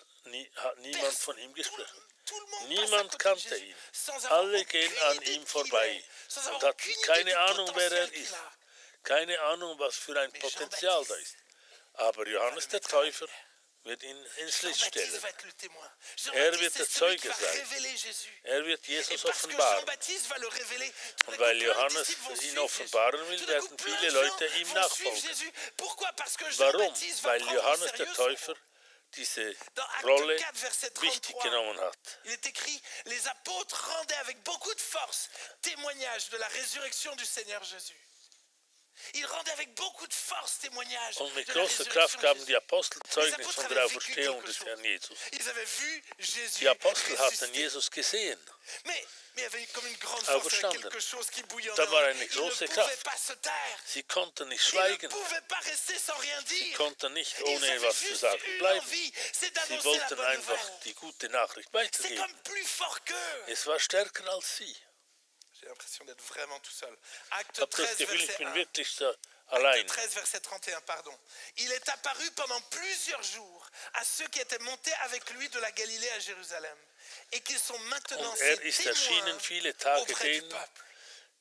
hat niemand Personne- von ihm gesprochen. Tout le monde passe à Niemand côté de kannte Jésus, ihn. sans avoir Alle aucune gehen an idée ihm de qui il vorbei est, sans und avoir hatten aucune idée keine du Ahnung, wer er potentiel qu'il ist. a. Keine Ahnung, was für ein Mais Potenzial da Jean-Baptiste ist. Aber Johannes der Täufer wird ihn ins Licht Jean-Baptiste stellen. va être le témoin. Er Jean-Baptiste wird der est celui qui Zeuge va sein. révéler Jésus. Er wird Et Jesus parce que offenbaren. Jean-Baptiste va le révéler, tout Und d'un coup, weil plein de Johannes disciples vont ihn suivre offenbaren Jésus. will, Tout d'un coup, werden plein viele de Leute gens ihm vont suivre nachfolgen. Jésus. Pourquoi? Parce que Warum? Jean-Baptiste va Weil prendre au Johannes der sérieux son Täufer rôle. diese Dans Acte Rolle 4, verset wichtig 33, genommen hat. il est écrit, les apôtres rendaient avec beaucoup de force témoignage de la résurrection du Seigneur Jésus. Ils rendaient avec beaucoup de force témoignage Und mit de la großer résurrection Kraft de gaben Jésus. die Apostel Les Zeugnis apôtres von avaient der vécu Auferstehung quelque des chose. Herrn Jesus. Ils avaient vu Jésus Die Apostel hatten ressuscité. Jesus gesehen. Mais il y avait comme une grande force, il y avait Auferstanden. quelque chose qui bouillonnait. Da war en eux. eine Ils ne große pouvaient Kraft. pas se taire. Sie konnten nicht Ils ne schweigen. pouvaient pas rester sans rien Sie dire. konnten nicht Ils ohne avaient was zu juste sagen une bleiben. envie, c'est Sie d'annoncer la wollten bonne einfach nouvelle. die gute Nachricht C'est weitergeben. comme plus fort qu'eux. Es war stärker als sie. J'ai l'impression d'être vraiment tout seul. Ich Acte habe das 13, Gefühl, ich verset bin 1. wirklich so Acte allein. 13, verset 31, pardon. Il est apparu pendant plusieurs jours à ceux qui étaient montés avec lui de la Galilée à Jérusalem et qui sont maintenant Und ses ist témoins erschienen viele Tage auprès du denen, peuple.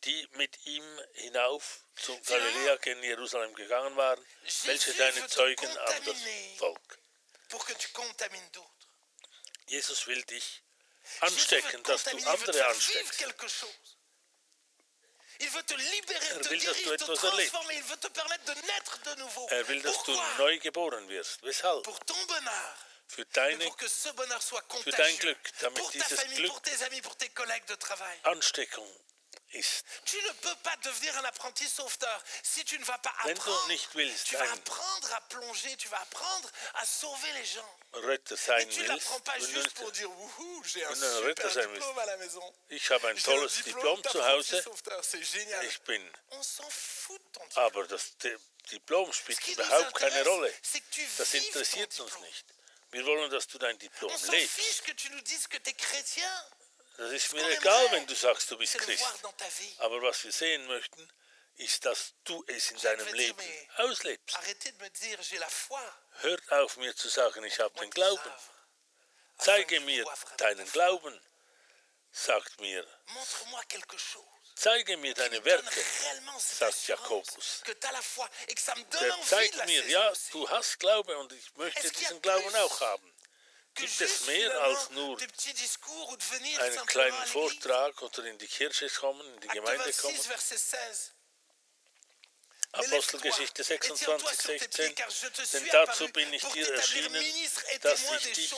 die mit ihm hinauf zum Galiläa gen Jerusalem gegangen waren, welche deine Zeugen an das Volk. Pour que tu contamines d'autres. Jesus will dich Jésus veut anstecken, te dass du contaminer, il veut te andere faire vivre ansteckst. quelque chose. Il veut te libérer, te will, dass du guérir, te etwas erlebst. transformer. Il veut te permettre de naître de nouveau. Will, dass du Pourquoi? neu geboren wirst. Weshalb? Pour ton bonheur. Für Mais deine pour que ce bonheur soit dein contagieux. Glück, damit Pour ta dieses famille, Glück pour tes amis, pour tes collègues de travail. Ansteckung ist. Tu ne peux pas devenir un apprenti sauveteur si tu ne vas pas Wenn du apprendre. nicht willst, Tu vas ein apprendre à plonger, tu vas apprendre à sauver les gens. Retter Et sein tu ne l'apprends willst, pas wenn du juste nicht, pour dire wouhou, j'ai un wenn du ein Retter super sein willst. diplôme à la maison. Ich habe ein J'ai un tolles diplôme Diplom zu d'apprenti Hause, sauveteur, c'est génial. ich bin. On s'en fout de ton diplôme. Aber das Diplom Ce spielt qui nous überhaupt keine intéresse, Rolle. c'est que tu Das vives ton interessiert uns diplôme. nicht. Wir wollen, dass du dein Diplom On s'en lebst. fiche que tu nous dises que tu es chrétien. Das ist Ce mir qu'on egal, aimerait, wenn du sagst, du bist c'est le Christ. voir dans ta vie. Aber was wir sehen möchten, ist, dass du es in Je deinem vais dire, Leben mais auslebst. arrêtez de me dire j'ai la foi. Hört auf mir zu sagen, ich habe den Glauben. Afin que Zeige je mir vois vraiment deinen ta foi. Glauben, sagt mir. Montre-moi quelque chose. Zeige mir Qui me deine donne Werke, réellement cette sagt assurance Jakobus. que tu as la foi et que ça me donne Der envie zeigt de la mir, saisir ja, aussi. du hast Glaube und ich möchte Est-ce qu'il y a diesen Glauben plus auch haben. Que Gibt es juste mehr finalement als nur des petits discours ou de venir einen simplement kleinen à l'église? Vortrag oder in die Kirche kommen, in die Acte Gemeinde 26, kommen? verset 16. Apostelgeschichte 26, 16. Denn Denn dazu bin ich dir erschienen, dass ich dich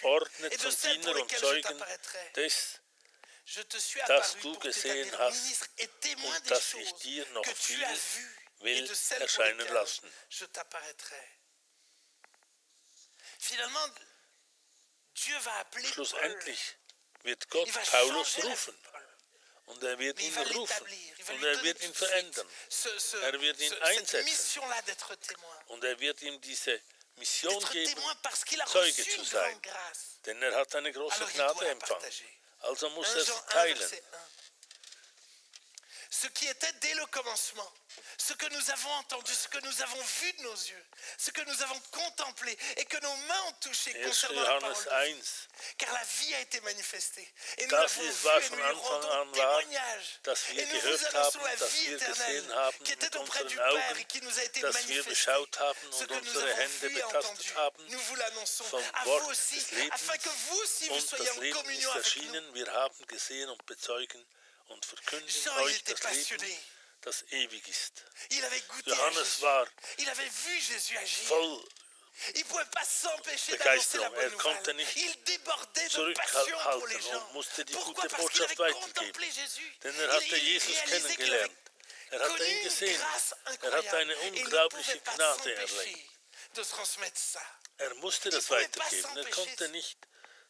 ordne et de zum celles pour Diener und lesquelles je Zeugen t'apparaîtrai. des, Je te suis das apparu du pour gesehen t'établir hast ministre et témoin und des dass ich choses dir noch que tu viel as vues et will de celles pour erscheinen lesquelles lassen. je t'apparaîtrai. Finalement, Dieu va appeler Paul. Schlussendlich wird Gott Il va Paulus changer la vie rufen de Paul. und er wird Mais il ihn va rufen l'établir, il va und lui er donner wird tout ihn de suite verändern Er wird ihn cette einsetzen. mission-là d'être témoin. und er wird ihm diese Mission D'être geben, témoin parce qu'il a Zeuge reçu zu une sein. grande grâce. Denn er hat eine große Alors il doit Gnade la empfangen. partager. Also muss 1 er Jean sie 1, teilen. verset 1. Ce qui était dès le commencement, ce que nous avons entendu, ce que nous avons vu de nos yeux, ce que nous avons contemplé et que nos mains ont touché 1. concernant la parole Johannes de vie. 1. Car la vie a été manifestée. Et nous Das l'avons ist, vu was et von nous lui Anfang rendons an war, témoignage. dass wir Et nous vous gehört annonçons haben, la dass vie wir éternelle gesehen haben qui mit était auprès du unseren Père Augen, et qui nous a été dass wir manifestée. geschaut haben Ce und que nous unsere avons Hände vu et betastet entendu, haben nous vous l'annonçons vom à vous Wort aussi, des Lebens. afin que vous aussi vous Und soyez das en Leben communion ist avec nous. erschienen, wir haben gesehen und bezeugen und verkünden Jean, il euch était das Leben, passionné. das ewig ist. Il avait goûté à Johannes Jésus. war Il avait vu Jésus agir. voll Il ne pouvait pas s'empêcher d'annoncer la Begeisterung. bonne konnte nouvelle. nicht Il débordait de passion pour les zurückhalten gens. und musste die Pourquoi? gute Parce qu'il Botschaft avait weitergeben. contemplé Jésus. Denn er hatte Il Jesus réalisait qu'il avait kennengelernt. Er hatte connu ihn une gesehen. grâce Er incroyable. hatte eine Et il ne unglaubliche pouvait pas Gnade erlebt. s'empêcher de transmettre ça. Er musste das pouvait pas weitergeben. Er s'empêcher. konnte nicht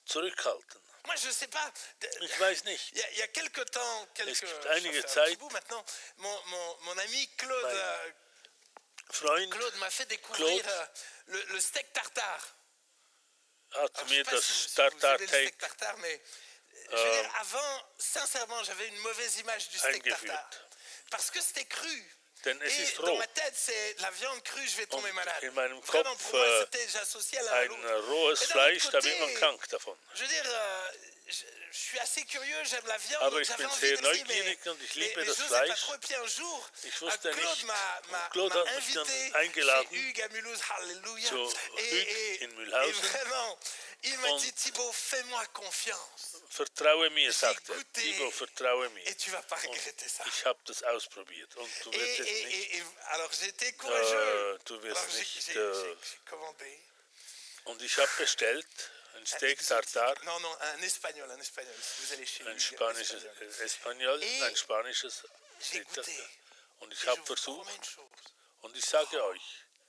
zurückhalten. Moi, je ne sais pas. Ich weiß nicht. Il y a quelque temps, Es gibt ça einige fait un petit Zeit, bout maintenant, mon ami Claude, mein Freund Claude m'a fait découvrir Claude le steak tartare. hat Alors, je mir sais pas das si vous aimez le Tartar-Teig steak tartare, mais je veux dire, avant, sincèrement, j'avais une mauvaise image du steak eingeführt. tartare. Parce que c'était cru. Denn es Et ist dans roh. ma tête, c'est la viande crue, je vais tomber Und malade. in meinem Vraiment, Kopf pour moi, c'était, j'associais l'un à ein l'autre. rohes Et d'un Fleisch, autre da wird man côté, krank davon. je veux dire, je suis assez curieux, j'aime la viande, Aber donc ich j'avais bin envie sehr d'essayer, neugierig und ich liebe mais das j'osais pas Fleisch. trop. Et puis un jour, Ich wusste Claude nicht. m'a Claude hat mich dann invité eingeladen chez Hugues à Mulhouse, Halleluja. zu Hugues in Et Mühlhausen. vraiment, il m'a Und dit, Thibaut, fais-moi confiance Vertraue mir, J'ai sagt er. goûté Thibaut, vertraue mir. et tu vas pas Und regretter ça. ich habe das ausprobiert und du wirst es nicht, Alors j'étais courageux. du Alors wirst j'ai nicht, j'ai commandé. und ich habe bestellt ein Steak Tartar, Non, non, un espagnol. Vous allez chez ein Hugues, spanisches espagnol. ein spanisches J'ai Steak Tartar. goûté. Und Et ich je habe vous promets versucht une chose. und ich sage euch,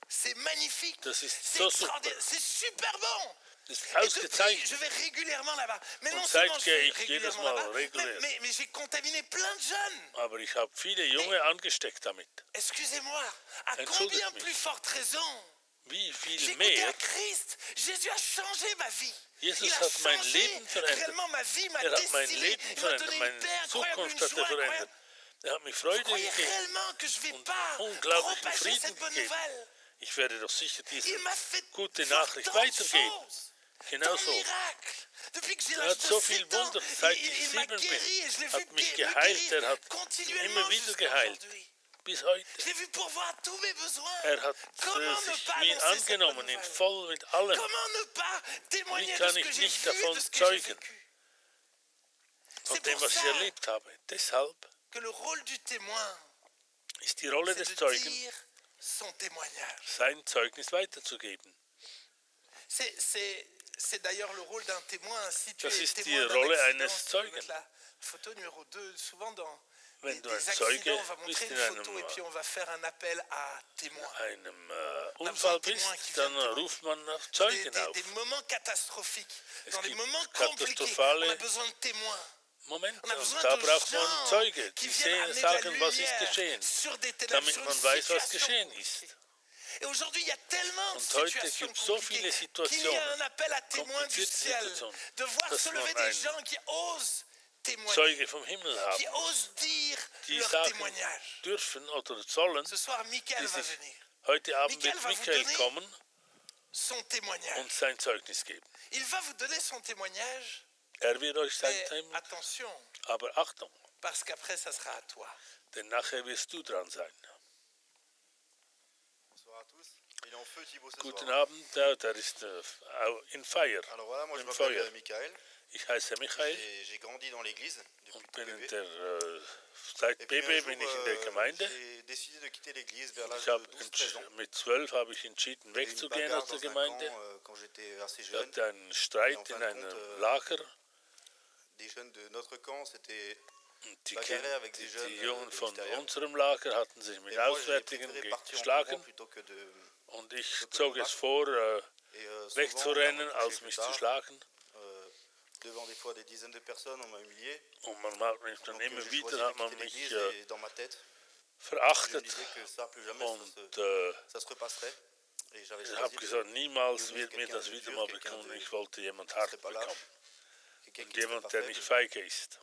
C'est magnifique. das ist C'est so super, extraordinaire. C'est super bon. das ist Et depuis, ausgezeichnet. je vais régulièrement là-bas. Mais non Und seulement je vais seitdem gehe ich jedes régulièrement Mal là-bas, regulär. mais j'ai contaminé plein de jeunes. Aber ich habe viele Junge angesteckt damit. Excusez-moi, à Entschuldigt combien mich. plus forte raison? Wie viel J'ai goûté à mehr. Christ. Jésus a changé ma vie. Jesus Il a hat mein changé Leben verändert. réellement ma vie, m'a Er hat mein destiné. Leben Il m'a verändert, donné une meine paix incroyable, une Zukunft hat joie er verändert. incroyable. Er hat mir Vous Freude croyez gegeben réellement que je vais und pas unglaublichen propager Frieden cette bonne gegeben. nouvelle? Ich werde doch sicher Il diese m'a fait gute voir Nachricht tant de weitergeben. choses, Genau tant de so. miracles. Depuis que j'ai Er l'âge hat de so viel 7 ans, Wunder, seit ich il m'a 7 guéri et je l'ai bin, vu hat mich me geheilt, guérir er hat continuellement immer wieder jusqu'à geheilt, aujourd'hui. bis heute. Je l'ai vu pourvoir tous mes besoins. Er hat Comment ne sich pas mir annoncer cette bonne angenommen, in nouvelle? voll mit allem. Comment ne pas témoigner Wie de kann ce que ich j'ai nicht vu, davon de ce que j'ai zeugen? vécu? Von C'est dem, pour was ich ça erlebt habe. Deshalb que le rôle du témoin, ist die Rolle c'est des de Zeugen, dire son témoignage. sein Zeugnis weiterzugeben. C'est d'ailleurs le rôle d'un témoin. Si tu Das es ist die témoin d'un Rolle accident, eines si tu peux Zeugen. mettre la photo numéro 2, souvent dans Wenn du des ein Zeuge accidents, on va montrer bist une in photo einem, et puis on va faire un appel à témoins. einem Unfall bist, dann ruft man nach Zeugen auf. Des moments catastrophiques, Es dans des gibt moments compliqués, on katastrophale a besoin de témoins. Momente, On a und besoin da de braucht man gens Zeuge, qui die viennent amener de sagen, la was ist lumière geschehen, sur des ténèbres, damit sur man une weiß, was situation geschehen compliquée. ist. Et aujourd'hui, il y a tellement de Und heute situations gibt es so compliquées viele qu'il y Situationen, a un appel à témoins du komplizierte ciel, Situationen, de voir dass se man lever des einen gens qui osent témoigner, Zeuge vom Himmel qui haben, osent dire die leur sagen témoignage. dürfen oder sollen, Ce soir, Michael die va sich venir. heute Abend Michael wird va vous Michael donner kommen son témoignage. und sein Zeugnis geben. Il va vous donner son témoignage, Er wird euch sein mais Zeugnis, attention, aber Achtung, parce qu'après, ça sera à toi. denn nachher wirst du dran sein. Bonsoir à tous. Il est en feu Thibaut ce Guten soir. Abend, der ist in Feier. Alors voilà, moi je Im m'appelle Feuer. Michael. Ich heiße Michael J'ai grandi dans l'église depuis und tout bin in bébé. der, seit Et puis un Baby jour, bin ich in der Gemeinde. j'ai décidé de quitter l'église vers l'âge Ich de habe 12-13 ans. mit 12 habe ich entschieden, Il y a eu une wegzugehen bagarre aus der dans un Gemeinde. camp, quand j'étais assez Ich jeune. hatte einen Streit en fin in de einem compte, Lager. Des jeunes de notre camp s'étaient Und die, bagarrés avec des die jeunes Jungen de von l'extérieur. unserem Lager hatten sich mit Et moi j'ai Auswärtigen préféré partir en geschlagen. courant plutôt que de... Und ich zog es vor, Et souvent, wegzurennen, on m'a als touché mich plus zu tard. schlagen. Devant des fois des dizaines de personnes, on m'a humilié. Und man hat mich dann Donc immer j'ai choisi wieder de hat man quitter mich l'église et dans ma tête, je me verachtet. disais que ça plus jamais Und ça se repasserait. Et j'avais ich habe choisi gesagt, niemals wird mir quelqu'un das de wieder dur, mal quelqu'un bekommen. de- Ich wollte jemand qui hart serait pas lâche, bekommen. quelqu'un Und qui ne serait jemand, pas der faible. nicht feige ist.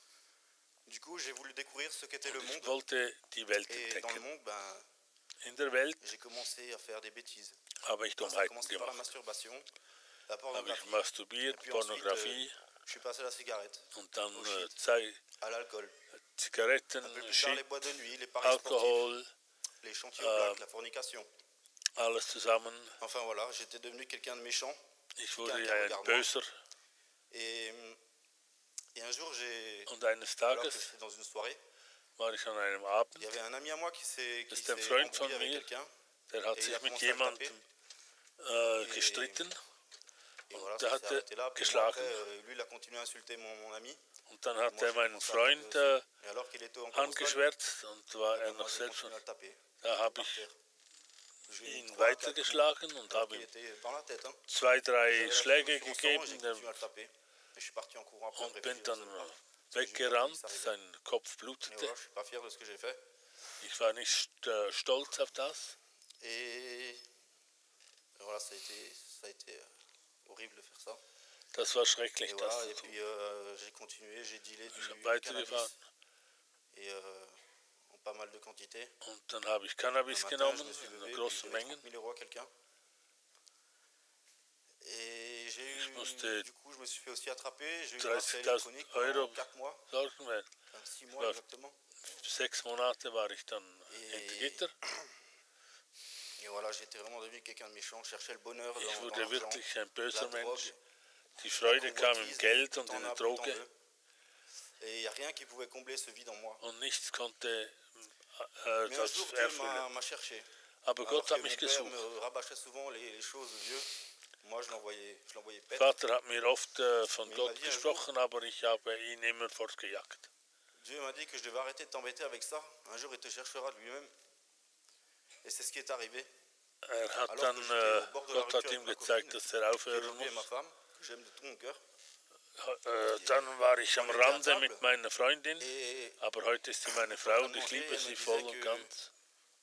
Du coup, j'ai voulu découvrir ce qu'était le Ich monde. wollte die Welt Et dans le entdecken. monde, ben, In der Welt j'ai commencé à faire des bêtises. habe ich Ça a Dummheiten commencé par la gemacht. masturbation, la Habe ich pornographie. masturbiert, Et puis ensuite, Pornografie je suis passé à la cigarette, und dann au shit. Zei- à l'alcool. Zigaretten, Un peu plus tard, Shit, les boîtes de nuit, les paris sportifs, Alkohol, les chantiers au black, la fornication. alles zusammen. Enfin voilà, j'étais devenu quelqu'un de méchant. Ich wurde Quelqu'un ein regarde Böser. Et un jour, Und eines alors que Tages j'étais dans une soirée, war ich an einem il Abend, y avait un ami à moi qui s'est Das ist ein Freund von embrouillé avec mir. quelqu'un. der hat Et il sich a mit commencé à me jemandem gestritten. Et Und voilà, der ça hat s'est arrêté là. Puis moi, geschlagen. après, lui, il a continué à insulter mon ami. Und dann hat Moi, er j'ai meinen commencé à Freund taper aussi. Et alors qu'il était encore au sol, angeschwärzt und war er moi, noch j'ai selbst. continué à le taper. Da habe Par ich terre. J'ai eu ihn 3 à 4 coups, weitergeschlagen und alors habe qu'il ihm était dans la tête. Hein. 2, 3 J'avais la Schläge cheville sur son sang, gegeben j'ai continué à le taper. Et je suis parti en courant après. und me bin réfugier dann dans un parc. weggerannt. Sein Kopf Et blutete. voilà, je suis pas fier de ce que j'ai fait. Ich war nicht stolz auf das. Et voilà, ça a été horrible de faire ça. Das war schrecklich, Et das voilà, zu et tun. puis j'ai continué, j'ai dealé Ich habe du weitergefahren. cannabis. Et pas mal de quantité. Und dann habe ich Cannabis Un matin, genommen, je me suis in levé, puis großen je devais Mengen. 30 000 € à quelqu'un. Et Ich musste du coup, je me suis fait aussi attraper. J'ai eu une bracelet 30.000 électronique pendant Euro 4 mois, sorgen, weil 6 mois war- exactement. 6 Monate war ich dann hinter Gitter. Et voilà, j'étais vraiment devenu quelqu'un de méchant. Je cherchais le bonheur Ich dans wurde l'argent, wirklich ein la böser drogue, Mensch. Die la Freude kam im convoitise, Geld und t'en in der as, plus t'en Droge. veux. Et il n'y a rien qui pouvait combler ce vide en moi. Und nichts konnte Mais un das jour, Dieu erfüllen. m'a cherché. Aber Alors Gott que hat mon mich père gesucht. me rabâchait souvent les choses de Dieu. Moi, je l'envoyais pète. Vater hat mir oft von Mais Gott il m'a dit un gesprochen, aber ich habe ihn immer fortgejagt. Dieu m'a dit que je devais arrêter de t'embêter avec ça. Un jour, il te cherchera de lui-même. Et c'est ce qui est arrivé. Hat Alors dann, que j'étais au bord de la Gott hat rupture ihm avec ma gezeigt, copine, dass er qui aufhören aujourd'hui est ma muss. femme, que j'aime de tout mon cœur. Dann war ich am On était à Rande table. mit meiner Freundin, Et aber heute ist sie meine Frau und ich liebe sie voll und ganz.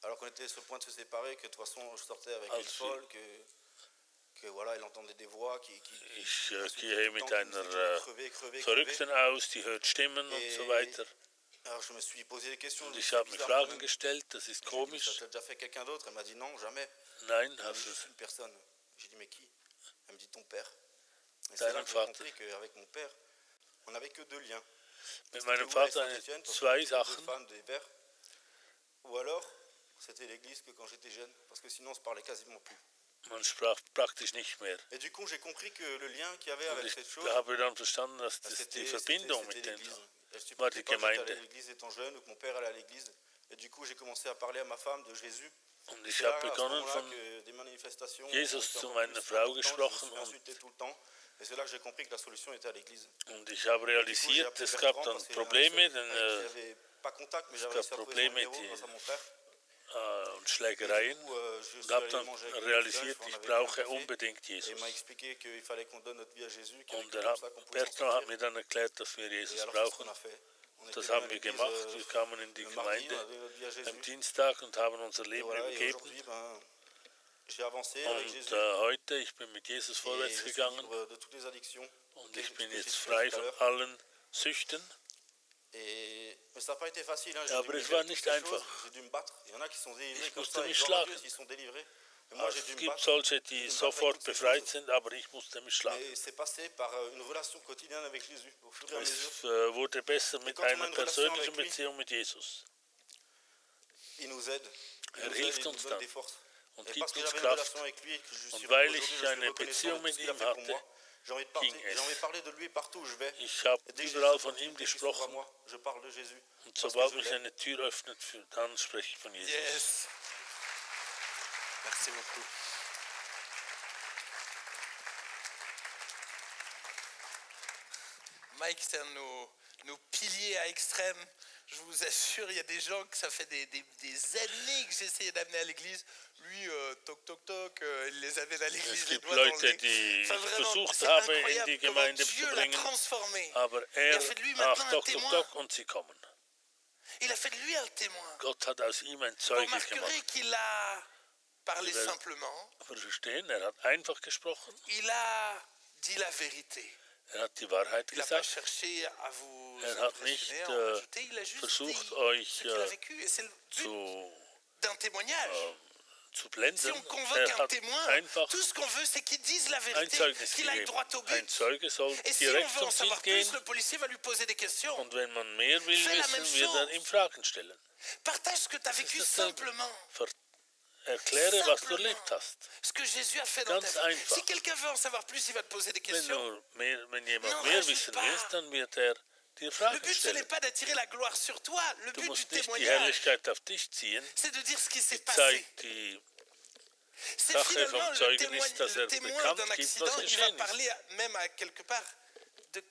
alors qu'on était sur le point de se séparer, que de toute façon, je sortais avec une Als folle, que voilà, elle entendait des voix qui Ich insultaient gehe tout le mit temps, qui me disaient einer crever, crever, Verrückten crever. aus, die hört Stimmen und so weiter. Alors je me suis posé des questions. Und Je me ich suis habe dit, mir bizarre, quand Fragen même. gestellt, das ist J'ai dit, mais ça komisch. t'a déjà fait quelqu'un d'autre? Elle m'a dit non, jamais. Nein, Elle m'a hast dit du juste une personne. J'ai dit mais qui? Elle me dit ton père. Et c'est là Deinem que j'ai Vater. compris qu'avec mon père, on n'avait que 2 liens. Mit C'était meinem ou avec Vater Saint-Étienne, parce zwei qu'on était deux Sachen. fans des Verts, ou alors c'était l'église que quand j'étais jeune, parce que sinon on se parlait quasiment plus. Man sprach praktisch nicht mehr. Et du coup j'ai compris que le lien qu'il y avait Und avec ich cette chose, habe dann verstanden, dass bah, das c'était die Verbindung mit l'église. denen Elle supportait war die pas que j'étais allé à Gemeinde. l'église étant jeune ou que mon père allait à l'église. Et du coup j'ai commencé à parler à ma femme de Jésus. Und ich C'est là, habe à ce begonnen moment-là, von que des manifestations Jesus ont été zu encore meiner plus Frau importantes. gesprochen Je me suis und insulté tout le temps. Et c'est là que j'ai compris que la solution était à l'église. Und ich habe J'ai realisiert, appelé es Bertrand gab dann parce que Probleme, denn j'avais pas contact, mais j'avais gab réussi à trouver son Probleme, numéro die- grâce à mon frère. und Schlägereien. Du coup, je Und suis habe allé dann manger avec lui realisiert, on ich avait brauche bien fait. unbedingt Et il Jesus. m'a expliqué qu'il fallait qu'on donne notre vie à Jésus, qu'il y avait Und que er comme hat, ça qu'on pouvait s'en Bertrand hat sortir. mir dann erklärt, dass wir Et Jesus alors, c'est ce brauchen. qu'on a fait. On était Das venu à haben wir l'église, gemacht. Wir kamen in die le mardi, on Gemeinde avait notre vie à Jésus. am Dienstag und haben unser Et Leben voilà, et übergeben. aujourd'hui, j'ai avancé avec Und Jésus. heute, ich bin mit Jesus Et je vorwärts suis gegangen libre de toutes les addictions. und ich que bin j'ai jetzt citées frei tout à von l'heure. allen Süchten. Mais ça n'a pas été facile. Hein. J'ai Aber dû me es livrer war à toutes nicht ces einfach. choses. J'ai dû me battre. Il y en a qui sont délivrés Ich comme musste ça. mich Ils gloire à Dieu schlagen. s'ils sont délivrés. Mais moi, j'ai Es dû me gibt battre. solche, die sofort befreit sind, aber ich musste mich schlagen. Mais c'est passé par une relation quotidienne avec Jésus. Au fur et à mesure, Es wurde besser mit quand on a einer une relation persönlichen avec lui, Beziehung mit Jesus. il nous aide. Il nous hilft aide, il uns nous donne dann des forces. und Et gibt parce que uns j'avais une Kraft. relation avec lui et que je suis Und weil aujourd'hui, ich je suis eine reconnaissant Beziehung de tout ce mit qu'il a ihm fait pour hatte, moi. J'ai envie de parler de lui partout où je vais. Ich habe Et dès que j'ai überall des von ihm opportunités qui s'ouvrent à gesprochen. moi, je parle de Jésus. Und Parce que sobald je mich l'aime. eine Tür öffnet, dann spreche ich von Jesus. Yes. Merci beaucoup. Mike, c'est un de nos piliers à extrême. Je vous assure, il y a des gens que ça fait des années que j'essayais d'amener à l'église. Lui, toc toc toc, il les amène à Es l'église, les gibt doigts dans le Leute, nez. die ich Enfin, vraiment, versucht c'est habe, in incroyable die comment Gemeinde zu Dieu l'a bringen, transformé. aber Er fait de lui maintenant un toc, toc, témoin. toc, und sie kommen. Il a fait de lui un témoin. Gott hat aus ihm ein Vous Zeuge remarquerez gemacht. qu'il a parlé Weil- simplement. Verstehen, er hat einfach gesprochen, Il a dit la vérité. er hat die Wahrheit Il n'a pas gesagt, cherché à vous er hat nicht impressionner, à en rajouter. Il a juste versucht, dit euch ce qu'il a vécu. Et c'est le but zu, d'un témoignage. zu Si blenden. on convoque Er un hat témoin, einfach tout ce qu'on veut, c'est qu'il dise la ein vérité, Zeugnis qu'il aille gegeben. droit au Ein but. Zeuge soll Et si on direkt veut en zum Ziel savoir gehen, plus, le policier va lui poser des questions. und wenn man mehr will Fais la wissen, même wird er chose. ihm Fragen stellen. Partage ce que tu as Das vécu ist dasselbe. simplement. Erkläre, was du Simplement. erlebt hast. Ce que Jésus a fait dans Ganz ta vie. einfach. Si quelqu'un veut en savoir plus, il va te poser des Wenn, questions. wenn jemand Non, mehr rajoute wissen pas. will, dann wird er dir Le Fragen but, ce n'est stellen. pas d'attirer la gloire sur toi. Le Du but du musst nicht die témoignage, Herrlichkeit auf dich ziehen. c'est de dire ce qui s'est Die passé. zeigt die C'est Sache finalement vom le Zeugen ist, dass le er témoin bekannt d'un gibt, accident. was Il va geschehen ist. parler même à quelque part de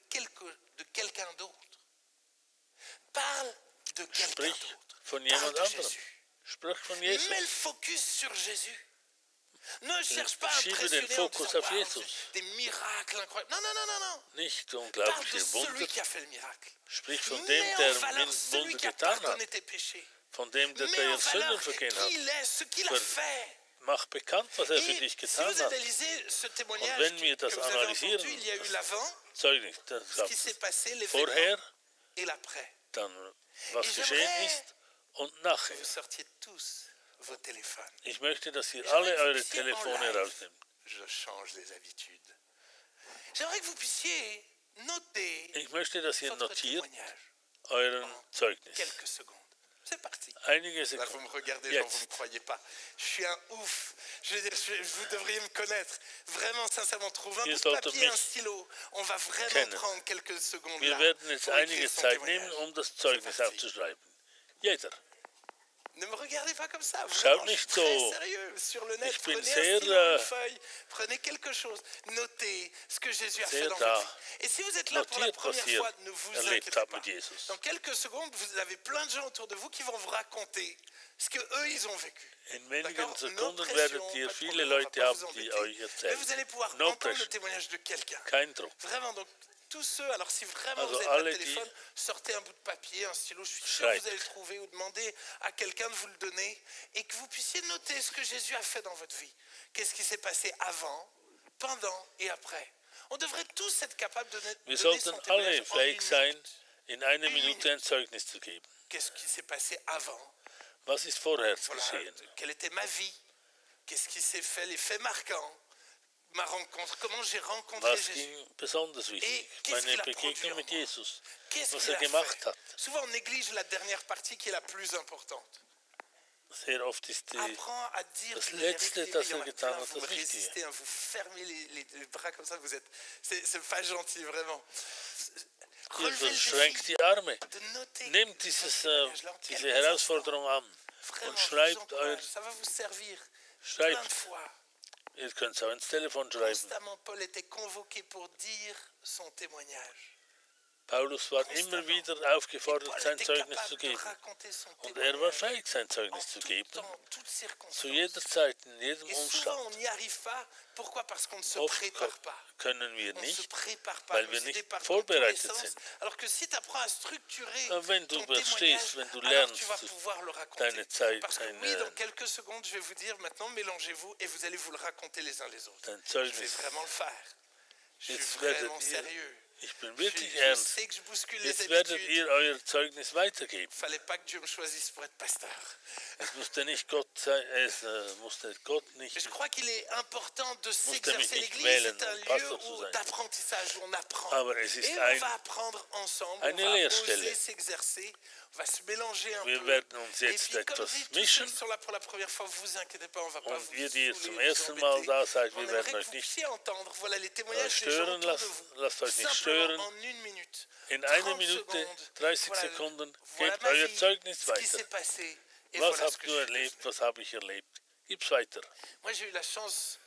quelqu'un d'autre. Parle de quelqu'un Sprich d'autre. von Parle jemand de anderem. Jésus. Sprich von Jesus. Mets le focus sur Jésus. Ne cherche pas à Schiebe den impressionner en Fokus disant, auf Waouh, Jesus. des miracles incroyables. Non, non, non, non, non. Nicht Parle unglaubliche de celui Wunder. qui a fait le miracle. Sprich von Mets dem, en der valeur celui Wunder qui a getan pardonné hat. tes péchés. Von dem, der Mets dir en valeur Sünden vergeben hat. qui il est, ce qu'il a Ver- fait. Mach bekannt, was er für Et dich si getan vous hat. analysez ce témoignage wenn wir que das vous avez analysieren, entendu, il y a eu l'avant, Zeugnis, das ce qui s'est passé, l'événement vorher, et l'après. dann was Et geschehen j'aimerais ist Und que nachher, vous sortiez tous vos téléphones. ich möchte, dass ihr alle eure Telefone rausnehmt. Je change les habitudes. J'aimerais que vous puissiez noter Ich möchte, dass ihr votre notiert témoignage euren en Zeugnis. quelques secondes. C'est parti. Einige Là, vous me Sekunden. regardez, genre, vous ne me Jetzt. croyez pas. Je suis un ouf. Je veux dire, vous devriez me connaître. Vraiment, sincèrement, trouve un Ihr bout de solltet papier, un mich stylo. On va vraiment kennen. prendre quelques secondes Wir là werden jetzt pour écrire einige son Zeit témoignage. nehmen, das Zeugnis C'est parti. aufzuschreiben. Jeder. Ne me regardez pas comme ça. Schaut Vraiment, je suis nicht très so. sérieux. Sur le net, Ich bin prenez un sehr, stylo, une feuille, prenez quelque chose. Notez ce que Jésus a fait sehr dans da. votre vie. Et si vous êtes là pour la Notiert, was première ihr fois, ne vous erlebt inquiétez habt pas. mit Jesus. Dans quelques secondes, vous avez plein de gens autour de vous qui vont vous raconter ce que eux ils ont vécu. In wenigen D'accord? Sekunden No werdet pression, ihr pas de viele problème, on va Leute pas haben, vous die embêter. euch Mais erzählen. vous allez pouvoir No entendre le pressure. témoignage de quelqu'un. Kein Druck. Vraiment, donc tous ceux, alors si vraiment Also vous n'avez pas de alle, die- téléphone, sortez un bout de papier, un stylo, je suis sûr que Schreibt. vous allez le trouver ou demandez à quelqu'un de vous le donner et que vous puissiez noter ce que Jésus a fait dans votre vie. Qu'est-ce qui s'est passé avant, pendant et après. On devrait tous être capables de Wir donner sollten son alle témoignage en fähig une sein, minute. in einer Une Minute ein Zeugnis zu geben. Qu'est-ce qui s'est passé avant? Was ist vorher Voilà, geschehen? quelle était ma vie? Qu'est-ce qui s'est fait? Les faits marquants. Ma rencontre, comment j'ai rencontré Was Jésus. ging besonders wichtig? Et qu'est-ce Meine qu'il a Begegnung produit en mit moi? Jesus. Qu'est-ce Was qu'il a gemacht fait? hat. Souvent on néglige la dernière partie qui est la plus importante. Sehr oft ist die, Apprends à dire das la vérité. Letzte, Il das y en a getan plein, hat, vous das Wichtige. résistez, hein, vous fermez les bras comme ça, vous êtes, c'est pas gentil vraiment. Ihr Relevez le verschränkt défi die Arme. de noter Nehmt votre diese témoignage là en diese quelques Herausforderung an instants. Vraiment, und je vous schreibt encourage, ça va vous servir Schreibt. plein de fois. Ihr könnt es auch ins Telefon schreiben. Constamment, Paul était convoqué pour dire son témoignage. Paulus war immer wieder Et aufgefordert, Paul sein était Zeugnis capable zu de geben. raconter son Und er war témoignage fähig, sein en Zeugnis zu tout geben. temps, toutes Zu circonstances. jeder Zeit, in jedem Et souvent, on Umstand. n'y arrive pas. Pourquoi? Parce qu'on ne se Oft prépare pas. können wir On ne se nicht, prépare pas. weil Nos wir idées nicht partent dans tous les vorbereitet sens. sind. Alors que si tu apprends à structurer Wenn du ton verstehst, témoignage, wenn du alors lernst, tu vas pouvoir le raconter. deine Zeit, Parce que deine- oui, dans quelques secondes, je vais vous dire maintenant, mélangez-vous et vous allez vous le raconter les uns les autres. dein Je vais Zeugnis. vraiment le faire. Je suis Jetzt werdet vraiment ihr, sérieux. ich bin Je wirklich je ernst. sais que je bouscule les Jetzt werdet habitudes. ihr euer Zeugnis weitergeben. Fallait pas que Dieu me choisisse pour être pasteur. Es musste nicht Gott sein, musste Gott nicht. Je crois qu'il est important de mich s'exercer. nicht L'église wählen, est un um lieu Pastor zu sein. d'apprentissage où on apprend. Aber es ist Et on ein- va apprendre ensemble, eine on va Lehrstelle. oser s'exercer, on va se mélanger un Wir peu. werden uns Et jetzt puis, comme etwas dit, tous ceux mischen. qui sont là pour la première fois, vous inquiétez pas, on va pas Und vous ihr, die jetzt saouler, zum vous ersten Mal embêter. da seid, On wir aimerait werden que euch vous nicht puissiez entendre, voilà, les témoignages des gens stören, autour de vous. lasst euch nicht Simplement stören. en une minute. In einer 30 Minute, secondes, 30 voilà, Sekunden, voilà gebt ma euer vie, Zeugnis ce qui s'est weiter. passé. Et Was voilà ce habt que du je suis erlebt? devenu. Was habe ich erlebt? Gib's weiter. Moi, j'ai eu la chance.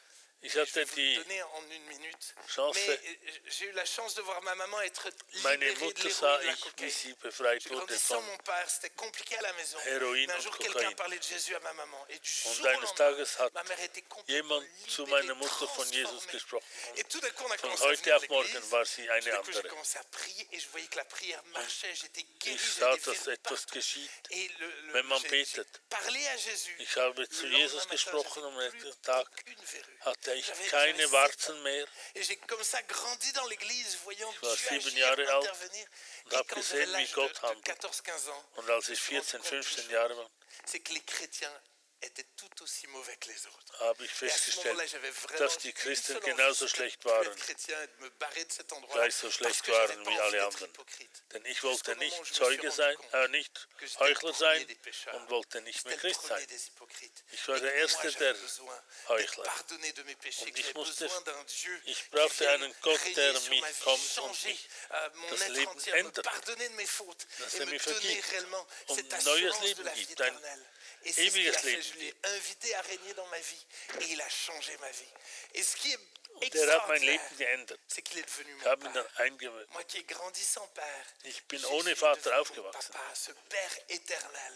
Ich Je vais hatte vous die le donner en une minute. Chance, Mais j'ai eu la chance de voir ma maman être meine libérée de Mutter l'héroïne sah de la ich, wie cocaïne. sie befreit J'ai wurde grandi sans von mon père, c'était compliqué à la maison. Heroin Mais un und jour, quelqu'un Kokain. parlait de Jésus à ma maman. Et du jour Und au eines lendemain, Tages hat ma mère était complètement jemand zu libérée, meiner Mutter von Jesus transformée. gesprochen. Et tout d'un coup, on a Von commencé à heute venir à auf morgen l'église. war sie Tout eine d'un coup, j'ai andere. commencé à prier et je voyais que la prière marchait. J'étais guéri, Ich j'avais sah, des dass verrues etwas partout. geschieht, Et wenn man j'ai betet. parlé à Jésus. Ich habe Le zu lendemain Jesus matin, gesprochen j'avais am plus nächsten Tag aucune verrue. hatte ich J'avais keine 7 Warzen mehr. Et j'ai comme ça grandi dans l'église, voyant Ich war Dieu 7 agir, Jahre alt intervenir. und Et habe quand j'avais gesehen, wie l'âge Gott de handelt. 14-15 ans, Und als ich je me suis 14, rendu compte 15 d'une Jahre war, c'est que les chrétiens étaient tout aussi mauvais que les autres. habe ich Et à ce moment-là, festgestellt, j'avais vraiment dass die une Christen seule envie, genauso c'était schlecht de plus waren, être chrétien et de me barrer de cet endroit-là, gleich so parce schlecht que j'avais waren pas wie envie alle d'être anderen. hypocrite. Denn ich wollte Jusqu'au moment nicht où je me suis Zeuge rendu sein, compte nicht que j'étais Heuchler le premier sein des pécheurs. und wollte nicht mehr C'était le Christ premier sein. des hypocrites. Ich war Et der que moi, Erste j'avais der besoin d'être Heuchler. pardonné de mes péchés, Und que ich j'avais musste, besoin d'un Dieu ich qui brauchte vienne einen Gott, der régner sur mich ma vie, kommt und changer mich mon das être Leben entier, me ändert, pardonner de mes fautes dass et er me mir donner vergibt réellement und cette neues assurance de Leben la vie gibt, ein éternelle. Et c'est ce qu'il ewiges a fait, Leben je l'ai gibt. invité à régner dans ma vie et il a changé ma vie. Et ce qui est Und er hat mein extraordinaire, Leben geändert. c'est qu'il est devenu Ich mon habe ihn père. dann eingewöhnt. Moi qui ai grandi sans père, Ich bin Jésus ohne est Vater devenu mon aufgewachsen. Papa, ce Père éternel.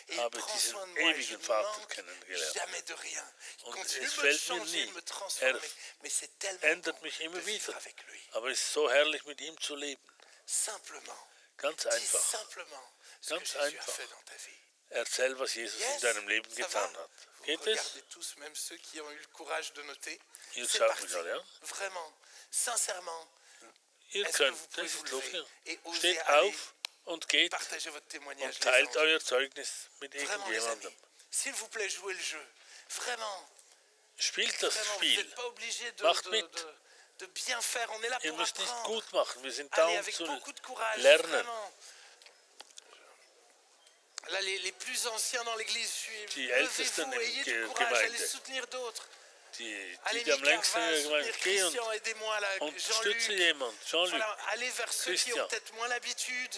Et il Habe prend diesen soin de moi et je ewigen ne Vater manque kennengelernt. jamais de rien. Il Und continue es de me fällt mir changer, nie. de me transformer. Er Mais c'est tellement ändert bon mich de immer vivre wieder. avec lui. Aber es ist so herrlich, mit ihm zu leben. Simplement. Ganz Dis einfach. simplement ce Ganz que Jésus a einfach. fait dans ta vie. Erzähl, was Jesus in Yes, deinem Leben ça getan va? hat. Vous Geht es? regardez tous, même ceux qui ont eu le courage de noter. Ihr C'est schaut parti. mich an, ja? Vraiment, sincèrement. Ihr Est-ce que könnt, vous pouvez das vous ist lever locker. et oser Steht aller auf und geht partagez votre témoignage. und les teilt anges. euer Zeugnis mit Vraiment, les irgendjemandem. amis. S'il vous plaît, jouez le jeu. Vraiment, Spielt das vraiment, vous Spiel. n'êtes pas obligé Macht mit. de bien faire. On est là Ihr pour müsst nicht apprendre. gut machen. Wir sind da, Allez, um avec zu beaucoup de courage. lernen. Vraiment. Là, les plus anciens dans l'église, Die Ältesten levez-vous, ayez du in courage, Gemeinde. allez soutenir d'autres. Die Allez, am Mika, längsten in va der Gemeinde, soutenir geh Christian, aidez-moi là, und unterstütze Jean-Luc. jemand. Jean-Luc, Voilà, allez vers ceux qui Christian. ont peut-être moins l'habitude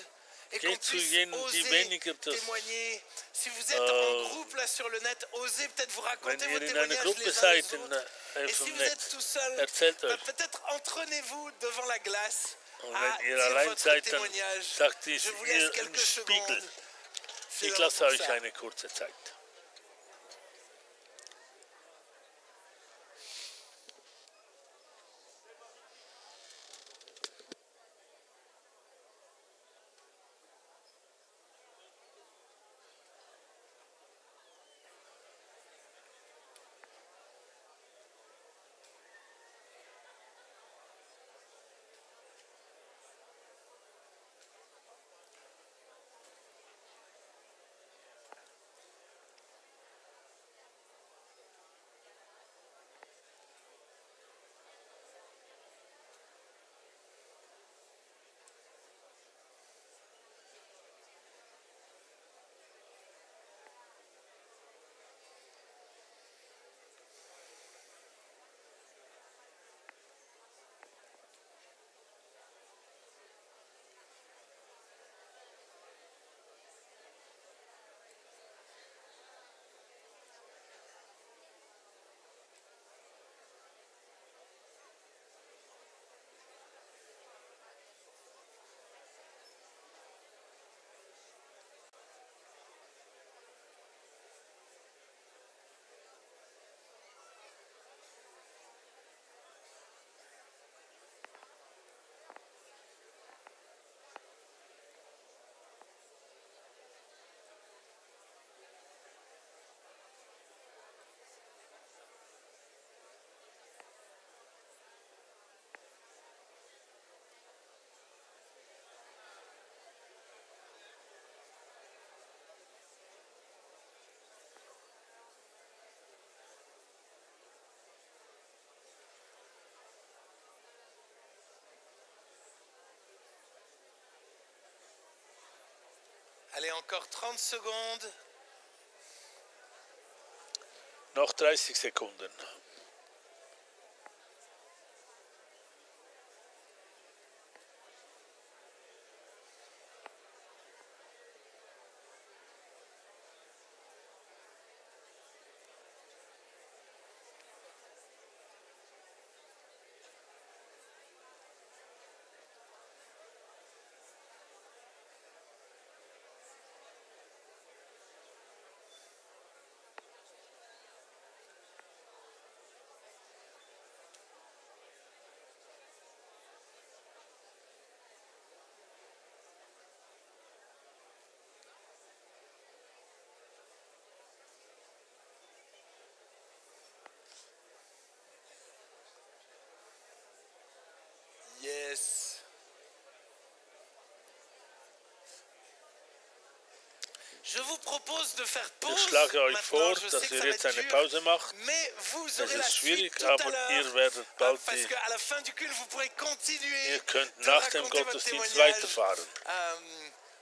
et Geht qu'on zu puisse jenen, die oser weniger das, témoigner. Si vous êtes en groupe là sur le net, osez peut-être vous wenn raconter ihr vos in einer témoignages Gruppe les uns seid les autres. Et si vom vous êtes Netz, tout seul, erzählt euch. peut-être entraînez-vous devant la glace Und à wenn ihr dire allein votre seid, dann témoignage. sagt dies Je vous laisse ihr im quelques Spiegel. secondes. C'est Ich vraiment lasse pour euch ça. eine kurze Zeit. Allez, encore 30 secondes. Noch 30 Sekunden. Yes. Je vous propose de faire pause. Ich schlage euch vor, Maintenant, je sais dass que ihr ça va jetzt être eine dur, Pause macht. mais vous Es aurez la ist suite schwierig, tout à aber l'heure. ihr werdet bald Parce die, qu'à la fin du culte, vous pourrez continuer ihr könnt de nach dem raconter votre Gottesdienst témoignage. weiterfahren.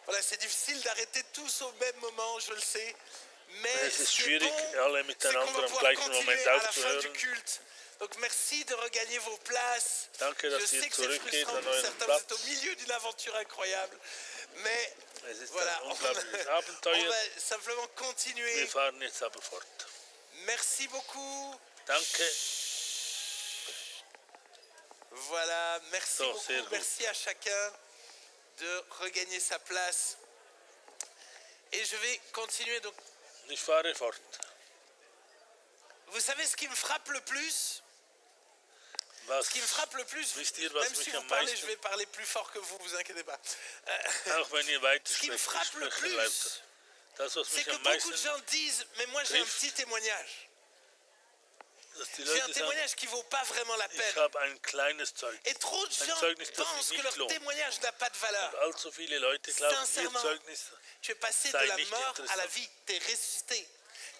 Voilà, c'est difficile d'arrêter tous au même moment, je le sais. Mais Es ist ce qui est schwierig, bon, alle c'est qu'on miteinander va am pouvoir gleichen continuer Moment à la fin du aufzuhören. culte. Donc merci de regagner vos places. Danke, Je dass sais ihr que c'est zurückgeht frustrant an pour euren certains, vous êtes Platz. au milieu d'une aventure incroyable. Mais Es ist voilà, ein unglaubliches on Abenteuer. va simplement continuer. Wir fahren jetzt aber fort. Merci beaucoup. Danke. Voilà, merci So, sehr beaucoup. gut. Merci à chacun de regagner sa place. Et je vais continuer. Donc, Ich fahre fort. vous savez ce qui me frappe le plus? Was, Ce qui me frappe le plus, wisst ihr, was même si mich vous am parlez, je meisten, vais parler plus fort que vous, vous inquiétez pas. auch wenn ihr weiter Ce qui me sprecht, ich frappe le spreche plus, lauter. Das, was c'est mich que am beaucoup meisten de gens disent, mais moi j'ai un trifft. petit témoignage. dass die J'ai un Leute sagen, témoignage qui vaut pas vraiment la ich peine. habe ein kleines Zeugnis. Et trop de Ein gens Zeugnis, das sich pensent que nicht leur lohnt. témoignage n'a pas de Und valeur. allzu viele Leute glauben, ihr Sincèrement, Zeugnis tu es passé de sei la nicht mort à la interessant. vie, tu es ressuscité.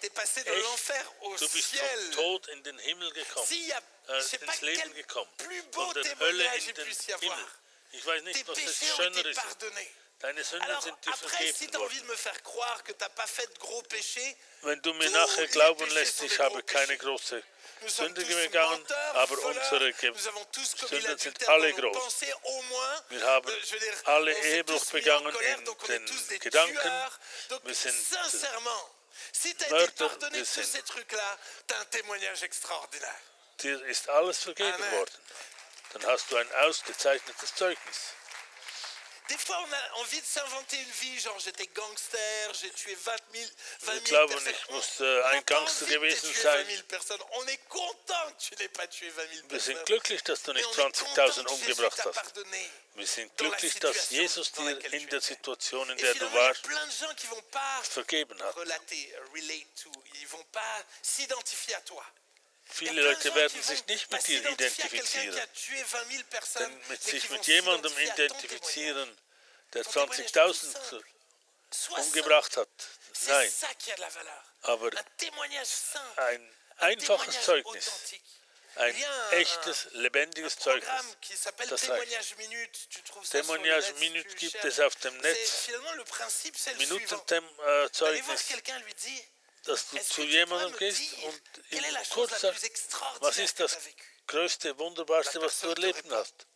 Tu es passé de Echt, l'enfer au du bist vom ciel. Tod in den Himmel gekommen, S'il y a, je sais pas ins Leben quel gekommen, plus beau von der Hölle témoignage in il den puisse y Himmel. avoir. Ich weiß Tes nicht, was das péchés ont Schöneres été ist. pardonnés. Deine Sünden Alors, sind dir après, si vergeben tu as envie de worden. me faire croire que tu n'as pas fait de gros péchés, Wenn du mir tous nachher les glauben péchés lässt, sont ich des habe gros keine péchés. große Nous sommes Sünde tous begangen, menteurs, aber voleurs, unsere nous avons tous commis Sünden sind l'adultère alle dans nos groß. pensées au moins. Wir haben Je veux dire, alle on s'est Ehebruch tous mis en begangen colère, in donc on est den tous des Gedanken. tueurs. Donc, Wir sind sincèrement, si tu as été Mörder, pardonné wir de tous sind- ces trucs-là, tu as un témoignage extraordinaire. Dir ist alles vergeben Amen. worden. Dann hast du ein ausgezeichnetes Zeugnis. Des fois, on a envie de s'inventer une vie, genre j'étais gangster, j'ai tué 20 000 Ich 000 glaube personnes. nicht, On muss n'a ein pas Gangster envie de gewesen tuer sein. 20 000 personnes. On est content que tu n'aies pas tué 20 000 Wir sind personnes. glücklich, dass du Mais nicht on est content 20.000 que Jésus umgebracht t'a hast. pardonné. Wir sind dans la glücklich, dass situation Jesus dans dir laquelle in tu der étais. Situation, in Et der du finalement, il y a warst, plein de gens qui vont pas vergeben hat. relate to, ils vont pas s'identifier à toi. Il y a Viele plein de Leute gens werden qui sich vont nicht pas mit dir s'identifier à quelqu'un qui identifizieren. a tué 20 000 personnes, Denn mit mais qui sich vont mit jemandem s'identifier à ton témoignage. identifizieren, der Ton témoignage tout 20.000 simple. Sois umgebracht hat. C'est Nein, ça qui a de la valeur. aber Un témoignage simple, ein un einfaches témoignage Zeugnis, authentique. ein Il y a un echtes, lebendiges Zeugnis. programme qui s'appelle Das reicht. Témoignage Minute. Tu trouves ça Témoignage sur le net, Minute si tu gibt cherches. es auf dem C'est Netz. finalement le principe, c'est le suivant. Allez voir Zeugnis, quelqu'un lui dit, dass du est-ce zu que tu pourrais jemandem me gehst dire und quelle est ihm la chose kurz la sagst, plus extraordinaire was ist que tu das as vécue? größte, wunderbarste, was du erlebt hast.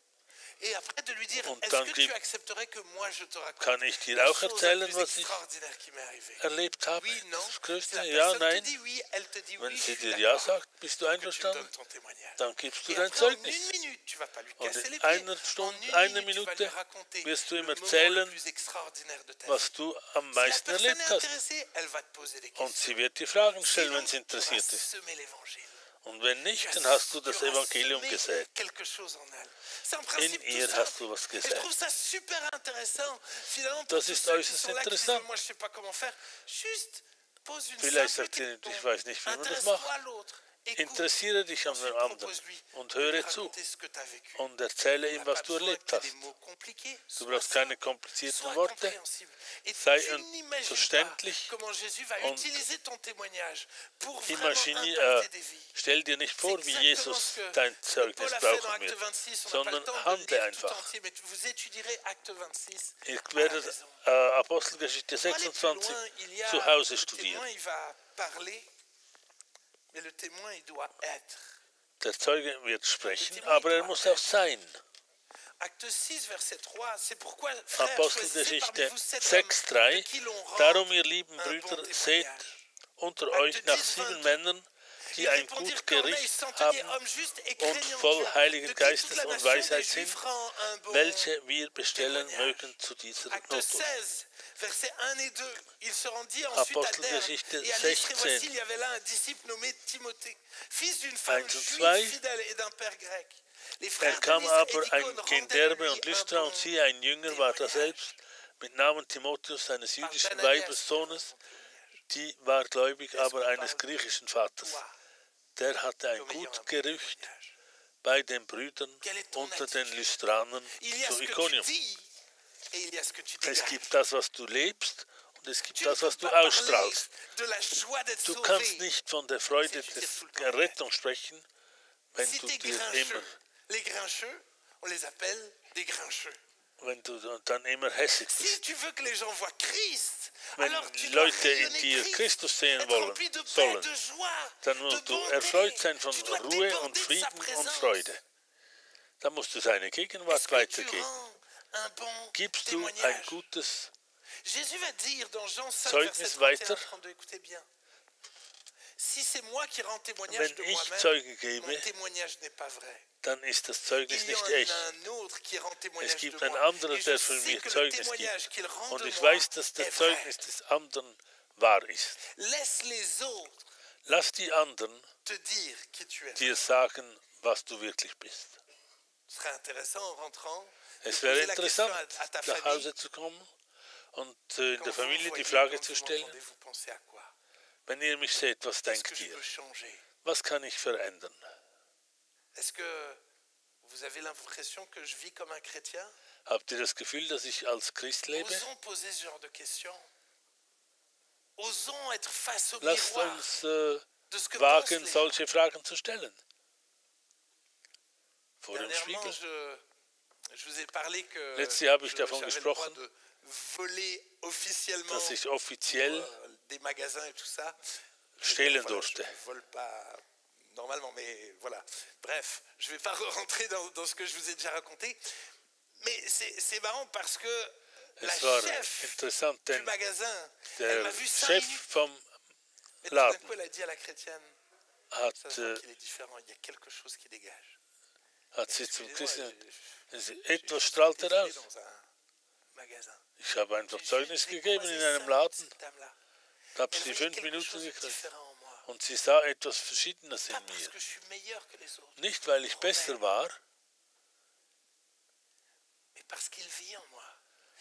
Et après de lui dire, Und est-ce dann que gib- tu accepterais que moi je te raconte Kann ich dir la auch chose la erzählen, plus was ich extraordinaire qui m'est arrivée? erlebt habe? Oui, non. Das Si größte, la ja, personne te nein. dit oui, elle te dit Wenn oui, je sie suis dir ja d'accord. sagt, bist du Que tu me einverstanden, donnes ton témoignage. dann gibst du Et dein après, en Zeugnis. une minute, tu vas pas lui Und casser les in pieds. einer En Stunde, une einer minute, tu vas lui Minute raconter wirst du ihm le moment erzählen, le plus extraordinaire de ta vie. was du am Si la meisten personne erlebt est hast. intéressée, elle va te poser des Und questions. sie wird dir Fragen stellen, Sinon, wenn sie tu auras interessiert ist. semé l'évangile. Und wenn Tu nicht, as- dann hast du tu das auras Evangelium semé gesät. quelque chose en elle. C'est un In principe ihr tout hast simple. du was Et je gesät. trouve ça super intéressant. Finalement, pour Das tous ist ceux qui äußerst sont là, qui disent, interessant. moi je sais pas comment faire, juste pose une Vielleicht simple sagt ihr, question. ich weiß nicht, wie man das Intéresse-toi macht. à l'autre. Écoute. Interessiere dich an Ensuite, dem anderen propose-lui und de lui höre zu raconter ce que tu as vécu. und erzähle Tu ihm, n'as was pas du besoin erlebt que des hast. mots compliqués. Du Sois brauchst keine simple, komplizierten sois Worte. compréhensible. Et Sei tu n'imagines pas verständlich comment Jésus va und utiliser ton témoignage pour vraiment Imagine, impacter des vies. stell dir nicht vor, wie C'est Jesus exactement ce que dein Zeugnis Paul a fait dans brauchen Acte wird, 26. On n'a pas le sondern temps de le handle lire tout einfach. entier, mais vous étudierez Acte 26. Ihr à la werdet maison. Apostelgeschichte Pour aller plus 26 loin, il y a zu Hause le studieren. témoin, il va parler, mais le témoin, il doit être. Der Zeuge wird sprechen, aber er muss auch sein. Acte 6, verset 3, c'est pourquoi, frères, choisissez parmi Apostelgeschichte vous 7 6,3. hommes de qui l'on rend Darum, ihr lieben un Brüder, bon seht témoignage. unter Acte euch nach 10, 7 22. Männern, die Ils ein répondirent, gut Corneille, Gericht centenier, haben homme juste et und craignant voll Dieu, Heiligen de qui toute Geistes la und nation des Weisheit Juifs sind, rend un bon welche wir bestellen témoignage. mögen zu dieser Acte Notdurft. 16, versets 1 et 2. Il se rendit ensuite à Derbe Apostelgeschichte et à Lystre. Et 16. voici, il y avait là un disciple nommé Timothée, fils d'une femme 1 und juive 2. fidèle et d'un père grec. Les frères de kam Lystre et aber d'Icône ein rendaient Kind de Derbe lui und un Lystra, bon und siehe, ein Jünger war témoignage. daselbst, mit Namen Timotheus, eines jüdischen Ananias, Weibessohnes, die war gläubig, aber eines griechischen Vaters. Toi, Der hatte ein comme ayant gut un bon Gerücht témoignage. bei den Brüdern Quelle est ton unter den attitude? Lystranern Il y a zu ce que tu Iconium. dis et il y a ce que tu Es dégages. gibt das, was du lebst, und es gibt Tu ne das, peux was du pas parler ausstrahlst. de la joie d'être Du sauvé. kannst nicht von der Freude Si tu tires tout le der temps. Rettung sprechen, wenn Si du t'es dir grincheux, immer, les grincheux, on les appelle des grincheux. wenn du dann immer hässig Si bist. tu veux que les gens voient Christ, Wenn alors tu dois Leute in rayonner dir Christ, Christus sehen être wollen, rempli de paix, sollen, de joie, dann de musst du bonté. erfreut sein von Tu dois Ruhe déborder und de sa Frieden und présence. Freude. Dann musst du seine Gegenwart Est-ce que tu weitergeben. rends un bon Gibst du ein témoignage? gutes Jésus va dire dans Jean 5, Zeugnis verset 31 weiter? 32, écoutez bien. Si c'est moi qui rends témoignage Wenn de ich moi-même, Zeuge gebe, mon témoignage n'est pas vrai. dann ist das Zeugnis Il y nicht en echt. a un autre qui rend témoignage Es gibt de ein moi. anderer, Et je der für sais mich que le Zeugnis témoignage gibt. qu'il rend Und de ich moi weiß, dass der est vrai. Zeugnis des anderen wahr ist. Laisse les autres Lass die anderen te dire qui tu es. dir sagen, was du wirklich bist. Ce serait intéressant en rentrant de Es wäre poser la question interessant, à ta nach famille. Hause zu kommen und in Quand der vous Familie voyez, die Frage quand zu vous stellen, m'entendez, vous pensez à quoi? Wenn ihr mich seht, was Qu'est-ce denkt que je ihr? peux changer? Was kann ich verändern? Est-ce que vous avez l'impression que je vis comme un chrétien? Habt ihr das Gefühl, dass ich als Christ lebe? Osons poser ce genre de questions. Osons être face au Lasst miroir uns de ce que pensent wagen, les gens. solche Fragen zu stellen. Vor dem Dernièrement, Spiegel. je vous ai parlé que Letztes Jahr habe ich davon j'avais le droit gesprochen, de voler officiellement dass ich offiziell des magasins et tout ça. stehlen Voilà, durfte. je ne vole pas normalement, mais voilà. Bref, je ne vais pas rentrer dans ce que je vous ai déjà raconté. Mais c'est marrant parce que la Es war chef interessant, du denn magasin, elle m'a der vu 5 Chef minutes. vom Et tout d'un Laden coup, elle a dit à la chrétienne, ça hat, se voit qu'il est différent, il y a quelque chose qui dégage. hat sie zum Excusez-moi, Christen, j'ai etwas juste strahlt défilé heraus. dans un magasin. Ich habe einfach J'ai Zeugnis gegeben croisé in einem ça, Laden, cette dame-là. habe Elle sie voyait 5 quelque Minuten chose de gekriegt différent en moi. und sie sah etwas Verschiedenes Pas in parce mir. que je suis meilleur que les autres, Nicht, weil ich besser war, mais parce qu'il vit en moi.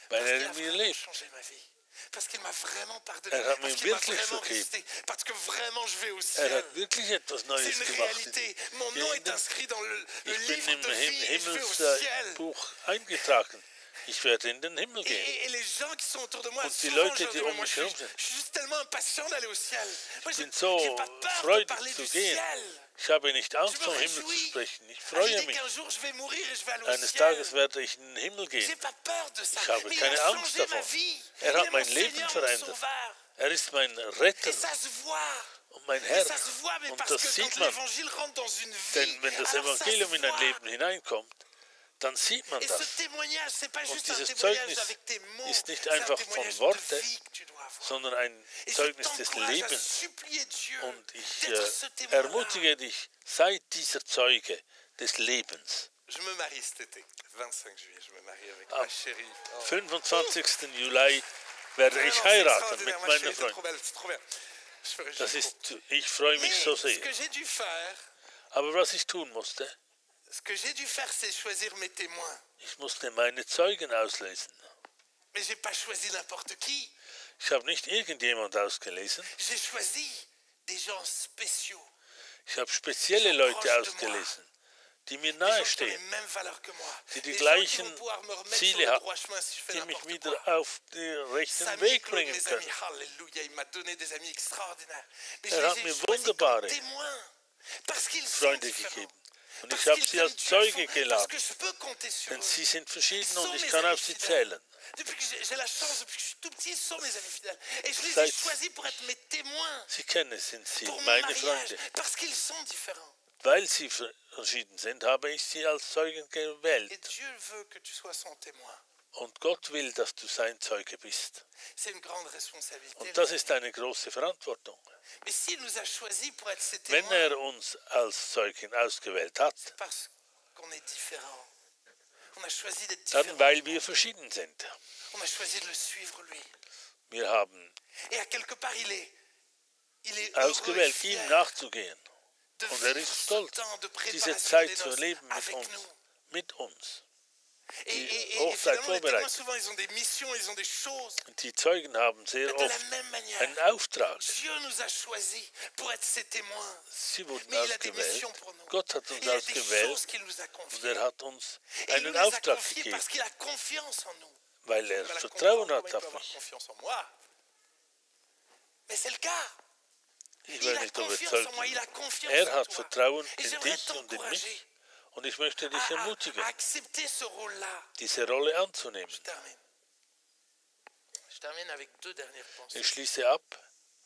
weil Parce er qu'il a in mir vraiment lebt. changé ma vie. Parce qu'il m'a vraiment pardonné. Er hat Parce mir qu'il m'a wirklich vraiment vergeben. resté. Parce que vraiment je vais au Er ciel. hat wirklich etwas C'est Neues une gemacht. réalité. Mon nom est inscrit dans le Ich livre bin im de vie et je vais au ciel. Himmelsbuch eingetragen. Ich werde in den Himmel gehen. Et les gens qui sont autour de moi, Und die souvent Leute, je leur die dis, um moi mich je herum suis sind. juste tellement impatient d'aller au ciel. Moi, Ich j'ai bin so pas peur de freudig parler zu du gehen. ciel. Ich habe nicht Je Angst, me vom Himmel zu réjouis sprechen. Ich à freue l'idée mich. qu'un jour je vais mourir et je vais aller au Eines ciel. Tages werde ich in den Himmel J'ai gehen. pas peur de ça. Ich habe Mais il keine a Angst changé ma davon. vie. Er Il hat est mein mon Leben Seigneur, mon verändert. Sauveur. Er ist mein Retter Et ça se voit. und mein Et Herr. ça se voit, mais Und parce das que sieht quand man. l'évangile rentre dans une vie, Denn wenn das alors ça se Evangelium in ein voit. Leben hineinkommt, dann sieht man Et ce das. témoignage, c'est pas Und juste un dieses témoignage Zeugnis avec tes mots, ist nicht c'est un einfach témoignage von de Worte, vie que tu dois avoir. sondern ein Et je Zeugnis des t'encourage à Lebens. supplier Dieu Und ich d'être ce témoin-là. ermutige dich, sei dieser Zeuge des Lebens. Je me marie cet été, 25 juillet, je me marie avec Am ma chérie. Oh. 25. Juli werde ich Vraiment, c'est heiraten extraordinaire, mit ma meiner chérie, c'est trop Freundin. belle, c'est trop bien. Je me réjouis Das trop. ist, ich freue mich Mais so ce sehr. que j'ai dû faire, Aber was ich tun musste, c'est choisir mes témoins. ich musste meine Zeugen auslesen. Mais j'ai pas choisi n'importe qui. Ich habe nicht irgendjemand ausgelesen. J'ai choisi des gens spéciaux, Ich habe spezielle Leute ausgelesen, die mir des gens qui ont les nahestehen, mêmes valeurs que moi, die die des gens qui gleichen vont pouvoir me remettre Ziele sur le haben, droit chemin si je fais die mich n'importe wieder quoi. auf den rechten Samy, Weg Claude, bringen mes können. amis, alléluia, il m'a donné des amis extraordinaires. Mais Er je hat les ai mir choisis comme wunderbare témoins, parce qu'ils sont Freunde différents. gegeben. Und Parce ich habe qu'ils sie aiment als Dieu à Zeuge fond, parce geladen, que je peux compter sur denn eux. sie sind verschieden Ils sont und ich mes kann amis auf sie fidèles. zählen. Depuis que j'ai la chance, depuis que je suis tout petit, ils sont mes amis fidèles. Et je les ai Seit- choisis pour être mes témoins, Sie kennen, sind sie pour mon meine mariage, Freunde. parce qu'ils sont différents. Weil sie verschieden sind, habe ich sie als Zeugen Et gewählt. Dieu veut que tu sois son témoin. Und Gott will, dass du sein Zeuge bist. C'est une grande responsabilité. Und das ist eine große Verantwortung. Mais s'il nous a choisis pour être ses Wenn témoins, er uns als Zeugen ausgewählt hat, c'est parce qu'on est différents. On a choisi d'être dann différents. weil wir verschieden sind. On a choisi de le suivre, lui. Wir haben Et à quelque part, il est ausgewählt, heureux et ihm fier nachzugehen. de Und er vivre ist ce stolz, temps de diese préparation Zeit des zu noces erleben mit avec uns. nous. Mit uns. Et Hochzeit finalement, les témoins, vorbereitet. souvent, ils ont des missions, ils ont des choses. Und die Zeugen haben sehr De la oft même manière, einen Auftrag. Dieu nous a choisis pour être ses témoins. Sie wurden Mais il a des ausgewählt. missions pour nous. Gott hat uns Il a des ausgewählt choses qu'il nous a und confiées. er hat uns Et il nous einen les a Auftrag confiées gegeben, parce qu'il a confiance en nous. weil er Voilà, Vertrauen comment hat il peut auf avoir mich. confiance en moi. Mais c'est le cas. Ich Il will a nicht confiance überzeugt en moi, il a sein. confiance Er en hat toi. Vertrauen Et in j'aimerais dich und in t'encourager mich. Und ich möchte dich à ermutigen, accepter ce rôle-là. diese Rolle anzunehmen. Je termine. Je termine avec deux dernières pensées. Ich schließe ab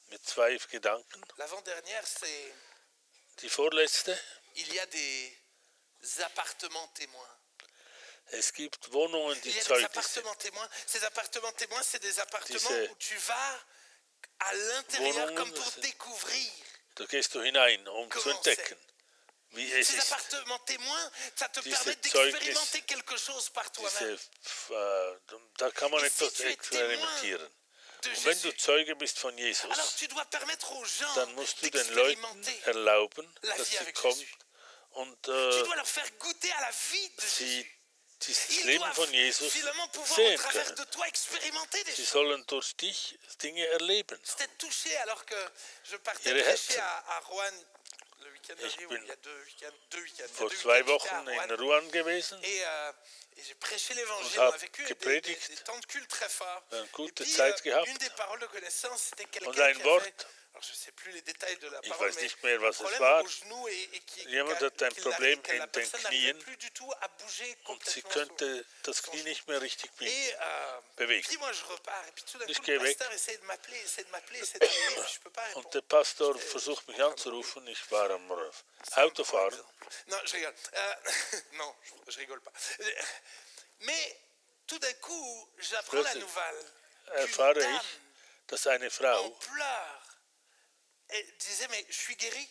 mit 2 Gedanken. L'avant-dernière, c'est Die vorletzte, il y a des appartements témoins. es gibt Wohnungen, Il die y a des Zeugnis sind. appartements témoins. Ces appartements témoins, c'est des appartements Diese où tu vas à l'intérieur Wohnungen comme pour sind- découvrir. Da gehst du hinein, um zu Comment entdecken, wie es Ces ist. appartements témoins, ça te Diese permet Zeugnis- d'expérimenter quelque chose par toi-même. Da kann man Et etwas si tu es experimentieren. De Und wenn du Jésus. Zeuge bist von Jesus, Alors tu dois permettre aux gens dann musst du den Leuten d'expérimenter. erlauben, la dass vie sie avec kommen Jésus. und Tu dois leur faire goûter à la vie de sie Jésus. dieses Ils Leben doivent von Jesus finalement pouvoir au sehen travers können. de toi expérimenter des Sie choses. sollen durch dich Dinge erleben. J'étais touché alors que je partais Ihre prêcher Herzen. à Rouen le week-end Ich dernier, ou bin il y a deux week-ends. Il y a Vor deux 2 week-ends, j'étais à Wochen in Rouen. Ruan gewesen Et j'ai prêché l'évangile, und on a habe vécu gepredigt, des temps de culte très forts. eine Et gute puis, Zeit gehabt. une des paroles de connaissance, c'était Und quelqu'un ein qui a Wort, fait, alors je ne sais plus les détails de la ich parole, weiß mais nicht mehr, un was es problème war. au genou et Jemand hat ein Problem que la in den personne n'arrivait Knien plus du tout à bouger und sie complètement. könnte das Knie nicht mehr richtig Et bewegen. puis moi je repars, et puis tout d'un Ich coup gehe le weg. pasteur essaie de m'appeler, et puis je peux pas répondre. Und der Pastor versucht mich anzurufen. Ich war am Autofahren. Non, je rigole. Non, je rigole pas. Mais tout d'un coup, j'apprends la nouvelle qu'une Erfahre dame ich, dass eine en Frau pleurs disait, mais je suis guérie.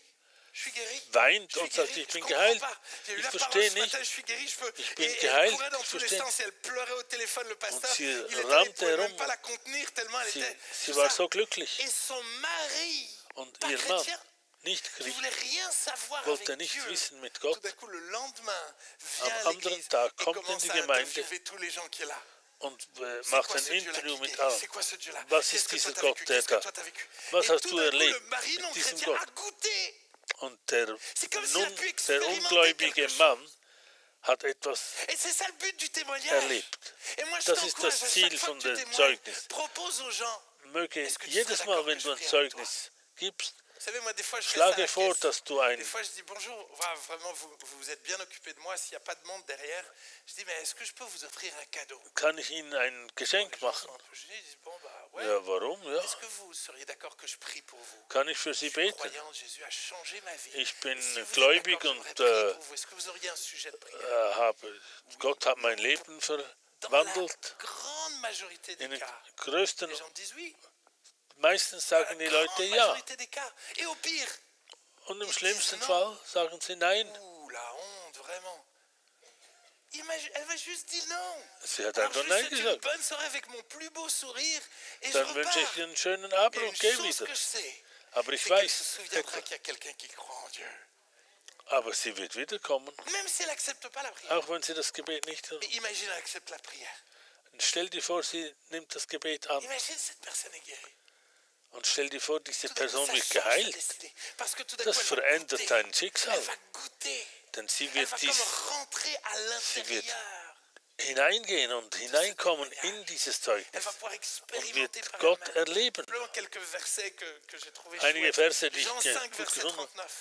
Je suis guérie. weint Je suis und sagt, guérie. ich Je bin comprends geheilt. pas. J'ai eu Ich la parole verstehe ce matin, nicht. je suis guérie, je peux. Ich bin Et elle geheilt, courait dans ich tous les verstehe sens et elle pleurait au téléphone, le pasteur. Und sie Il était, rannte il pouvait même herum. pas la contenir tellement elle était. Sie tout war ça. so glücklich. Et son mari, Und pas ihr Mann, chrétien, nicht qui Christ, voulait rien savoir wollte avec nicht Dieu. wissen mit Tout Gott. d'un coup, le lendemain, Am vient à anderen l'église Tag et kommt in commence die à Gemeinde interviewer tous les gens qui est là. und C'est macht quoi ein ce Dieu-là Interview qui mit guérit? allen. C'est quoi ce Dieu-là? Was Qu'est-ce ist que toi dieser t'as Gott, vécu? der Qu'est-ce que da? toi t'as vécu? Was Et hast tout du d'un coup, erlebt le mari mit non diesem chrétien Gott? a goûté. Und der, C'est comme s'il a nun, pu der expérimenter ungläubige quelque chose. Mann hat etwas Et c'est ça le but du témoignage. erlebt. Et moi, je Das ist t'encourage, das à Ziel chaque fois von que tu dem témoignes, Zeugnis. propose aux gens. Möge Est-ce que tu jedes serais Mal, d'accord wenn que du je ein prie avec Zeugnis gibst, Vous savez, moi, des fois, je fais ça à schlage la vor, caisse. dass du ein Des fois, je dis bonjour. Voilà, vraiment, vous êtes bien occupé de moi. S'il n'y a pas de monde derrière, je dis, mais est-ce que je peux vous offrir un cadeau? kann ich Ihnen ein Geschenk Les gens machen. sont un peu gênés, ils disent, bon, bah, ouais. Ja, warum? Ja, Est-ce que vous seriez d'accord que je prie pour vous? kann ich für Sie Je suis beten. croyant, Jésus a changé ma vie. Ich bin Si vous êtes gläubig d'accord, und j'aimerais prier pour vous. Est-ce que vous auriez un sujet de prière? Gott hat mein Leben Dans la verwandelt. grande majorité des In den cas, größten, les gens disent oui. meistens sagen die La Leute grande ja. majorité des cas. Et au pire, Und im ils schlimmsten disent Fall sagen sie nein. ouh, la honte, vraiment. Elle va juste dire non. Sie hat Alors einfach je nein souhaite une gesagt. bonne soirée avec mon plus beau sourire et je Dann wünsche ich repars. dir einen schönen Mais Abend une und geh chose wieder. que je sais, Aber ich c'est qu'elle se weiß, souviendra qu'il y a quelqu'un qui croit en Dieu. aber sie wird wiederkommen, Même si elle n'accepte pas la prière. auch wenn sie das Gebet nicht Mais imagine, elle accepte la prière. Stell dir vor, sie nimmt das Gebet an Imagine, cette personne est guérie. und stell dir vor, diese Tout d'un coup, Person ça wird change sa geheilt. destinée. Parce que tout d'un Das coup, elle va verändert goûter. dein Schicksal, Elle va goûter. denn sie Elle wird va dies comme rentrer à l'intérieur. hineingehen und hineinkommen in dieses Zeugnis Elle va pouvoir und expérimenter wird par Gott elle-même. erleben. Simplement quelques versets que j'ai trouvé Einige chouettes. Verse, die ich Jean 5, gut verset gefunden habe. 39.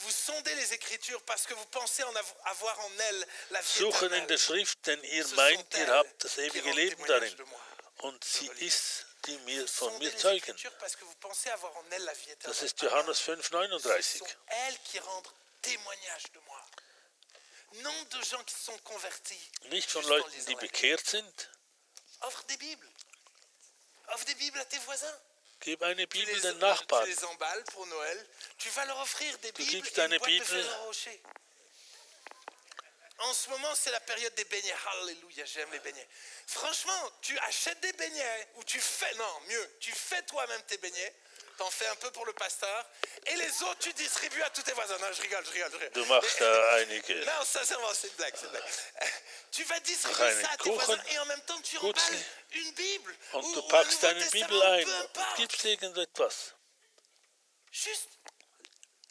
Vous sondez les Écritures parce que vous pensez en avoir en elles la vie Suchen in éternelle. der Schrift, denn ihr Ce meint, sont ihr elles habt das qui ewige rendent Leben témoignage darin. de moi. Und sie ist, die mir, Vous von sondez mir les zeugen. Écritures parce que vous pensez avoir en elles la vie éternelle. Das ist Johannes Ce 5,39. sont elles qui rendent témoignage de moi. Non de gens qui sont convertis. Nicht von juste en Leuten, lisant die la Bible. bekehrt sind. Offre des Bibles. Offre des Bibles à tes voisins. Gib eine Tu Bibel les, den tu Nachbarn. les emballes pour Noël. Tu vas leur offrir des Bibles gibst et une deine boîte de Bibel. Ferrero Rocher. En ce moment, c'est la période des beignets. Alléluia, j'aime les beignets. Franchement, tu achètes des beignets ou tu fais, non, mieux, tu fais toi-même tes beignets. T'en fais un peu pour le pasteur. Et les autres, tu distribues à tous tes voisins. Non, je rigole. Du machst einige. Non, sincèrement, c'est une blague, c'est une blague. Tu vas distribuer Einen ça à tes Kuchen, voisins et en même temps, tu Gutzli. emballes une Bible. Und ou du un packst Nouveau deine Bibel Testament, ein peu und importe. gibst irgendetwas. Juste,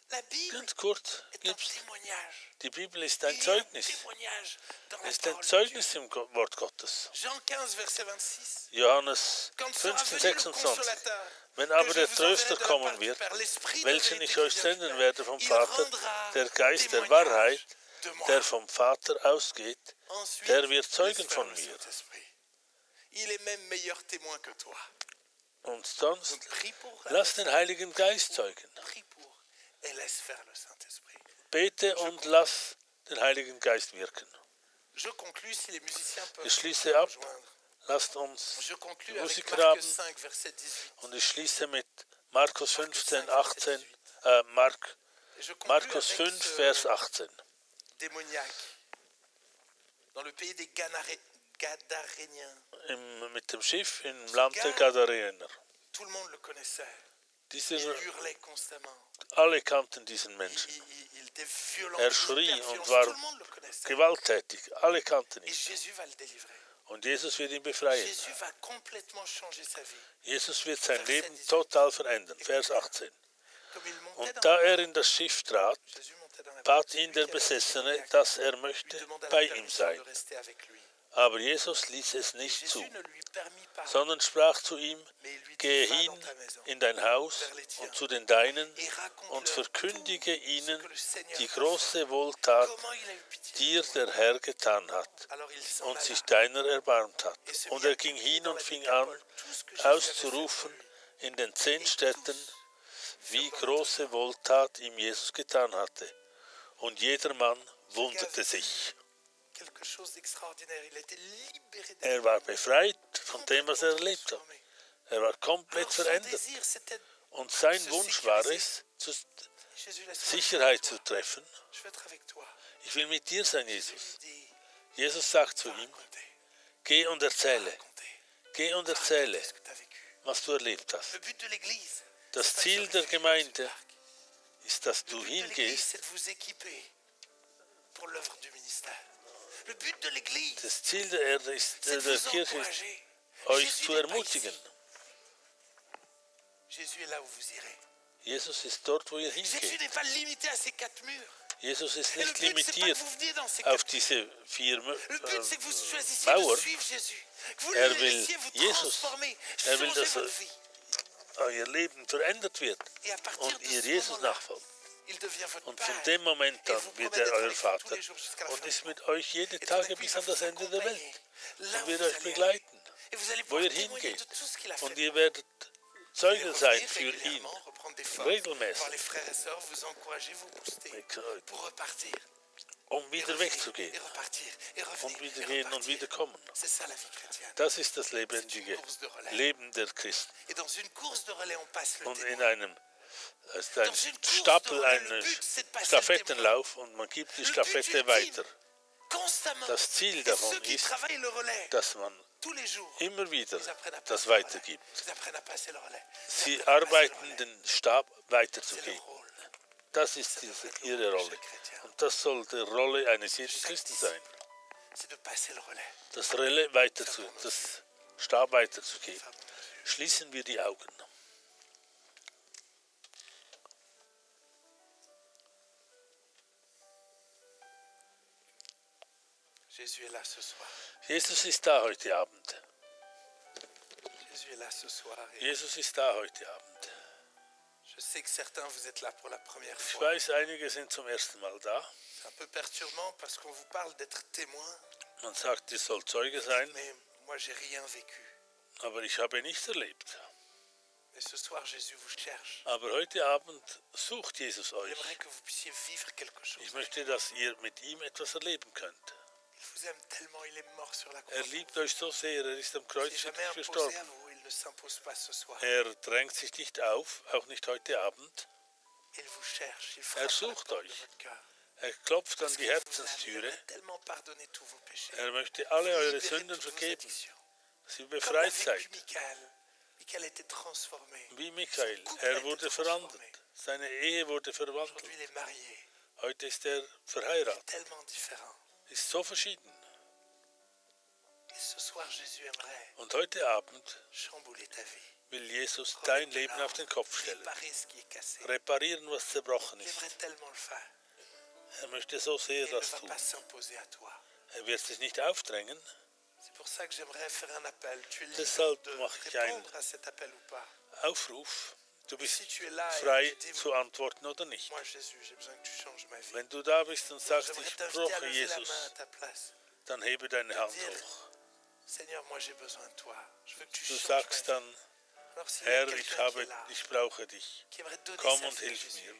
la Bible Ganz kurz, est un gibst. témoignage. Die Bibel ist Il ein y a un Zeugnis. témoignage dans la Es ist ein parole de Zeugnis Dieu. im Wort Gottes. Jean 15, verset 26. Johannes Quand sera 15, venu le 26. Consolateur, Wenn que aber je der vous enverrai Tröster de la kommen part du wird, Père, l'Esprit de welchen vérité ich qui euch vient du senden Père, werde vom il Vater, rendra der Geist der témoignage Wahrheit, de moi. der vom Vater ausgeht, Ensuite, der wird Zeugen laisse von faire le mir. Saint-Esprit. Il est même meilleur témoin que toi. Und sonst, Donc, prie pour, lass den Heiligen Geist zeugen. prie pour et laisse faire le Saint-Esprit. Bete und lass den Heiligen Geist wirken. Je conclus si les musiciens peuvent Ich schließe ab. rejoindre. Lasst uns Je conclus die avec Musiker Marc haben. 5, verset 18. Und ich schließe mit Markus 15, 18, Et je conclus Markus avec 5, ce Vers 18. démoniaque dans le pays des Gadaréniens. Mit dem Schiff im Land der Gadarener. Tout le monde le connaissait. Diese, Il hurlait constamment. alle kannten diesen Menschen. Il était violent, Er schrie hyper und violent, war tout le monde le connaissait. gewalttätig. Alle kannten Et ihn. Jésus va le délivrer. Und Jesus wird ihn befreien. Jésus va complètement changer sa vie. Jesus wird sein Leben total verändern. Vers 18. Comme il montait Und dans da la er in das Schiff trat, Jésus montait dans la bat barque. ihn der Besessene, dass er möchte Lui demanda bei la ihm permission sein. de rester avec lui. Aber Jesus ließ es nicht zu, Jésus ne lui permit pas, sondern sprach zu ihm, mais il lui gehe dit, va hin dans ta maison in dein Haus und zu den Deinen et raconte-leur und verkündige tout ihnen ce que le Seigneur die a fait. große Wohltat, Comment il a eu pitié die de toi. der Herr getan hat Alors il s'en und alla. sich deiner erbarmt hat. Und er ging hin und fing an, auszurufen in den 10 Städten, wie große Wohltat ihm Jesus getan hatte. Und jedermann wunderte sich. Quelque chose d'extraordinaire. Il était libéré de Er war befreit von dem, was er erlebt hat. Er war komplett Alors son verändert. désir, c'était Und sein Wunsch war es, Jésus, laisse-moi Sicherheit être zu avec toi. treffen. Je veux être avec toi. Ich will mit dir sein, Jésus Jesus. lui dit, Jesus sagt zu va ihm, raconter, geh und erzähle, raconter. geh und Va erzähle, raconter ce que tu as vécu. was du erlebt hast. Le but de l'Église, Das c'est pas de Ziel se der réfugier Gemeinde dans ce parc. ist, dass Le du but de l'Église, hingehst. c'est de vous équiper pour l'œuvre du ministère. Le but de l'Église, Das Ziel der Erde ist, c'est de der vous Kirche ist, encourager. euch Jésus zu n'est pas ermutigen. ici. Jésus est là où vous irez. Jesus ist dort, wo ihr Jésus hingeht. n'est pas limité à ces 4 murs. Jesus ist Et le nicht but, c'est pas que limitiert vous veniez dans ces auf 4 murs. diese 4 Le but, c'est que vous choisissiez de Mauern. suivre Jésus. Que vous Er le will laissiez vous Jesus. transformer, Er will, changer dass votre vie. euer Leben verändert wird Et à partir und de ihr ce Jesus moment-là, nachfolgt. il devient votre Und Père. von dem Moment Et an vous wird promet er d'être euer avec vous tous Vater les jours jusqu'à la und fin ist du mit monde. euch jede Et tout Tage d'un coup, bis il va an das vous Ende der accompagner. Welt Là und où wird vous euch allez begleiten, Et vous allez wo pouvoir ihr témoigner hingeht. de tout ce qu'il a fait. Und ihr werdet Zeugen sein Revenir für ihn, régulièrement, reprendre des forces, regelmäßig, voir les frères et sœurs vous encourager, vous booster pour repartir. um Et wieder revenir, wegzugehen et repartir, et und revenir, wieder et gehen und repartir. wieder kommen. C'est ça la vie chrétienne. Das ist das lebendige Leben der Christen. Et dans une course de relais, on passe le Und in témoin. einem Stapel, eines Stafettenlauf und man gibt die Stafette weiter. Constamment. Das Ziel Et davon ceux qui ist, travaillent le relais dass man tous les jours, immer wieder ils apprennent à das passer le relais. weitergibt. Ils apprennent à passer le relais. Ils Sie apprennent à passer le arbeiten, relais. den Stab C'est leur weiterzugeben. rôle. Das ist ihre Rolle. Und das soll die Rolle eines jeden Christen sein. C'est de passer le relais. Das Relais das Stab weiterzugeben. Schließen wir die Augen. Jésus est là ce soir. Jesus ist da heute Abend. Jésus est là ce soir. Et Jesus ist da heute Abend. je sais que certains, vous êtes là pour la première Ich fois. weiß, einige sind zum ersten Mal da. C'est un peu perturbant parce qu'on vous parle d'être témoin, Man sagt, ihr sollt Zeuge sein, mais moi, j'ai rien vécu. aber ich habe nichts erlebt. Et ce soir, Jésus vous cherche. Aber heute Abend sucht Jesus euch. J'aimerais que vous puissiez vivre quelque chose. Ich möchte, dass ihr mit ihm etwas erleben könnt. Il vous aime tellement, il est mort sur la croix. Er liebt euch so sehr, er ist am Il Kreuz n'est für jamais dich imposé à gestorben. vous, il ne s'impose pas ce soir. Er drängt sich nicht auf, auch nicht heute Abend. Il vous cherche, il frappe à la sucht porte de euch. votre cœur. Er klopft an Parce die qu'il vous aime, il Herzenstüre. aimerait tellement pardonner tous vos péchés. Er möchte alle eure Libérer Sünden toutes vos vergeben, addictions. dass ihr Comme l'a befreit vécu seid. Michael. Michael a été transformé. Wie Michael, Son couple a er été wurde transformé. verwandelt. Seine Ehe wurde verwandelt. Aujourd'hui, il est marié. Heute ist er Il est verheiratet. tellement différent. Ist so verschieden. Et ce soir, Jésus aimerait Und heute Abend chambouler ta vie. will Jesus dein Leben auf den Kopf stellen. Réparer ce qui est cassé. Reparieren, was zerbrochen Il ist. aimerait tellement le faire. Er möchte so sehr Il ne das va tun. pas s'imposer à toi. Er wird sich nicht aufdrängen. C'est pour ça que j'aimerais faire un appel. Tu es libre Deshalb de mache ich einen répondre à cet appel ou pas. Aufruf. Du bist Si tu es là et frei tu dis, zu antworten oder nicht. moi Jésus, j'ai besoin que tu changes ma vie. Wenn du da bist und sagst, J'aimerais ich t'inviter à brauche lever la Jesus, main à ta place. dann hebe deine Hand Dire, hoch. Seigneur, moi j'ai besoin de toi. Je veux que tu Du changes ma sagst vie. dann, Alors s'il y a Herr, quelqu'un ich qui est là, ich brauche dich. qui aimerait donner Komm sa und vie à hilf Jésus, mir.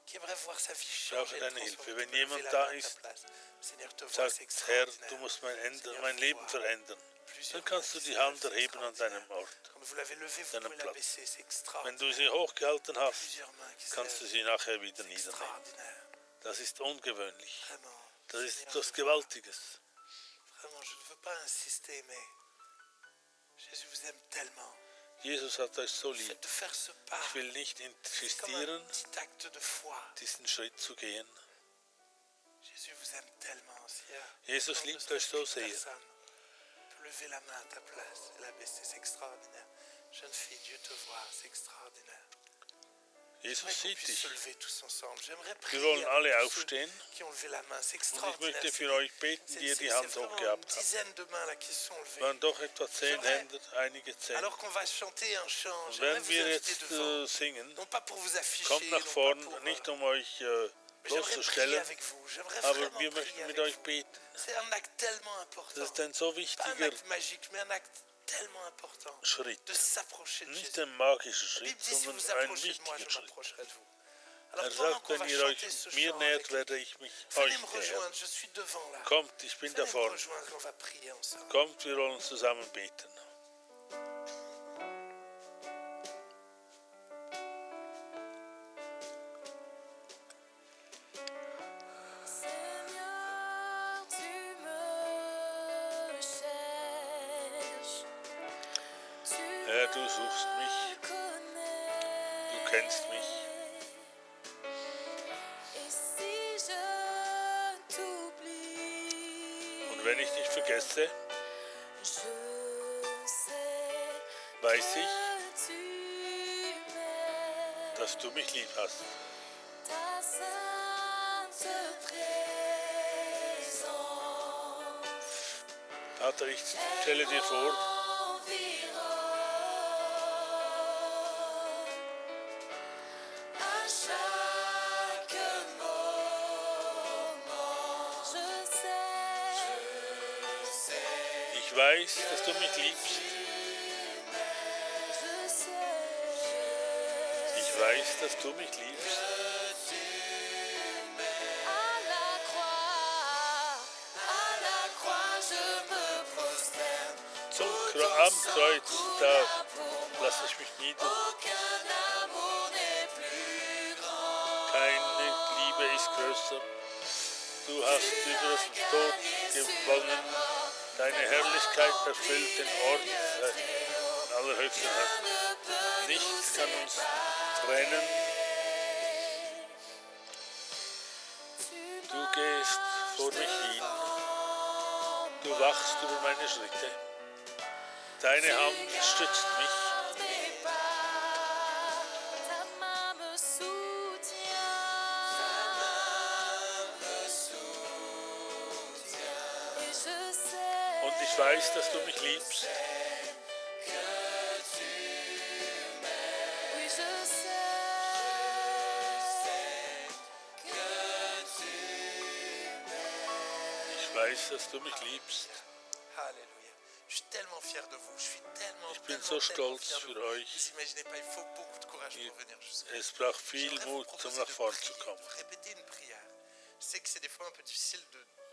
qui aimerait voir sa vie brauche changer, deine transformer, Hilfe. tu Wenn peux jemand lever da la main à ta ist, place. Seigneur, te vois, Sagt, c'est Herr, extraordinaire. du musst mein Seigneur, Leben vois verändern. plusieurs Dann kannst du mains die qui Hand se lèvent, erheben an c'est deinem Ort. Quand vous l'avez levé, vous deinem pouvez la Platz. baisser, c'est Wenn extraordinaire. du sie hochgehalten hast, Plusieurs mains qui se kannst du lèvent, sie nachher wieder c'est niedernehmen. extraordinaire. Das ist ungewöhnlich. Vraiment. Das ist Seigneur, etwas je veux Gewaltiges. Vraiment, je ne veux pas insister, mais Jésus vous aime tellement. Jesus hat euch so lieb. De faire ce pas. Ich will nicht C'est comme un insistieren, petit acte de foi. diesen Schritt zu gehen. Jésus vous aime tellement. Jesus liebt euch so sehr. Personne peut lever la main à ta place et la baisser. C'est extraordinaire. Jeune fille, Dieu te voit. C'est extraordinaire. Jesus J'aimerais qu'on sieht puisse dich. se lever tous ensemble. J'aimerais Wir prier wollen alle avec tous ceux aufstehen. qui ont levé la main. C'est Und ich extraordinaire. möchte für euch beten, die ihr die Hand vraiment hochgehabt une habt. dizaine de mains là qui sont Es levées. waren doch etwa 10 Hände, einige 10. Alors qu'on va chanter un chant, Und j'aimerais wenn vous wir inviter jetzt devant. singen, Non pas pour vous afficher, kommt nach non pas vorn, pour, nicht euch mais j'aimerais prier bloßzustellen, avec vous. J'aimerais aber vraiment wir prier möchten avec mit euch vous. beten. C'est un acte tellement important. Das ist ein so Pas un wichtiger acte magique, mais un acte tellement important. Schritt. De s'approcher de Nicht Jésus. ein magischer La Schritt, Bible dit, si vous sondern ein approchez de moi, je wichtiger Schritt. m'approcherai de vous. Er Alors pendant sagt, qu'on va wenn ihr chanter euch ce mir chant nähert, avec werde ich mich venez euch me nähern. rejoindre, je suis devant là. Kommt, ich bin da Venez me vorne. rejoindre, on va prier ensemble. Kommt, wir wollen zusammen beten. Seigneur, tu me cherches. Herr, du suchst mich, Connais. du kennst mich. Et si je t'oublie, Und wenn ich dich vergesse, je sais weiß ich, que tu m'aimes. dass du mich lieb hast. Ta sainte présence Vater, ich stelle dir vor, environne à chaque moment. ich weiß, dass du mich liebst. Je sais. Ich weiß, dass du mich liebst. Am Kreuz, da lasse ich mich nieder. Keine Liebe ist größer. Du hast über das Tod gewonnen. Deine Herrlichkeit erfüllt den Ort in allerhöchsten Herrn. Nichts kann uns trennen. Du gehst vor mich hin. Du wachst über meine Schritte. Deine Hand stützt mich. Und ich weiß, dass du mich liebst. Ich weiß, dass du mich liebst. Alléluia. Je suis tellement fier de vous. Je suis tellement, Ich bin tellement, so tellement stolz fier de für vous. euch. Vous imaginez pas, il faut beaucoup de courage pour venir jusqu'à Es braucht viel J'aimerais vous Mut, um proposer nach de vorn prier, zu kommen. répéter une prière. Je sais que c'est des fois un peu difficile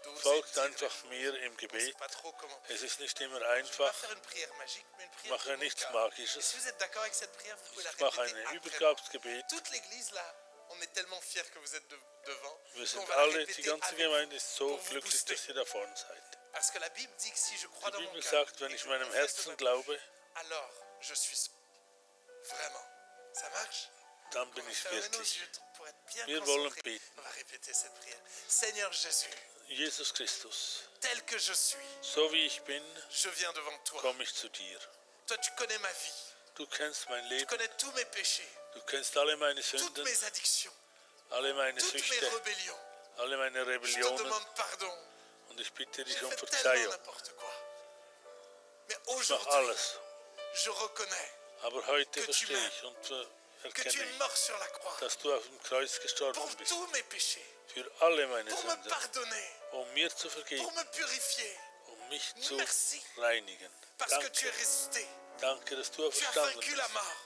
d'oser Folgt dire einfach les mir choses. im On ne Gebet. sait pas trop comment. Es ist nicht immer Je ne vais pas einfach. faire une prière magique, mais une Ich prière mache de mon nichts cœur. Et Magisches. si vous êtes d'accord avec cette prière, vous pouvez la Ich mache répéter ein après moi. Übergabsgebet. Toute l'église là, on est tellement fiers que vous êtes devant. Wir qu'on sind va la alle, die répéter ganze avec Gemeinde vous ist so pour vous glücklich, booster. dass ihr da vorne seid. Parce que la Bible dit que si je crois Die dans mon Bibel cœur, sagt, wenn et ich que je meinem confesse de Herzen ma glaube, alors je suis sauvé. Vraiment. Ça marche? dann bin On va ich fermer nos wirklich. yeux pour être bien Wir wollen concentrés. beten. On va répéter cette prière. Seigneur Jésus, Jesus Christus, tel que je suis, so wie ich bin, je viens devant toi. komme ich zu dir. Toi, tu connais ma vie. Du kennst mein Tu Leben, connais tous mes péchés, du kennst alle meine toutes Sünden, mes addictions, alle meine toutes mes Süchte, rébellions. alle meine Je te Rebellionen demande pardon. und ich bitte dich J'ai um fait tellement Verzeihung. n'importe quoi. Mais Ich mache aujourd'hui, alles, je reconnais aber heute que tu verstehe m'aimes. ich und que tu erkenne es ich, mort sur la croix dass du auf dem Kreuz pour gestorben bist, tous mes péchés, für alle meine pour me Sünden, pardonner, um mir zu vergeben, pour me purifier. um mich zu Merci, reinigen. parce que tu es Danke, ressuscité. danke, dass du Tu as auferstanden vaincu la bist. mort.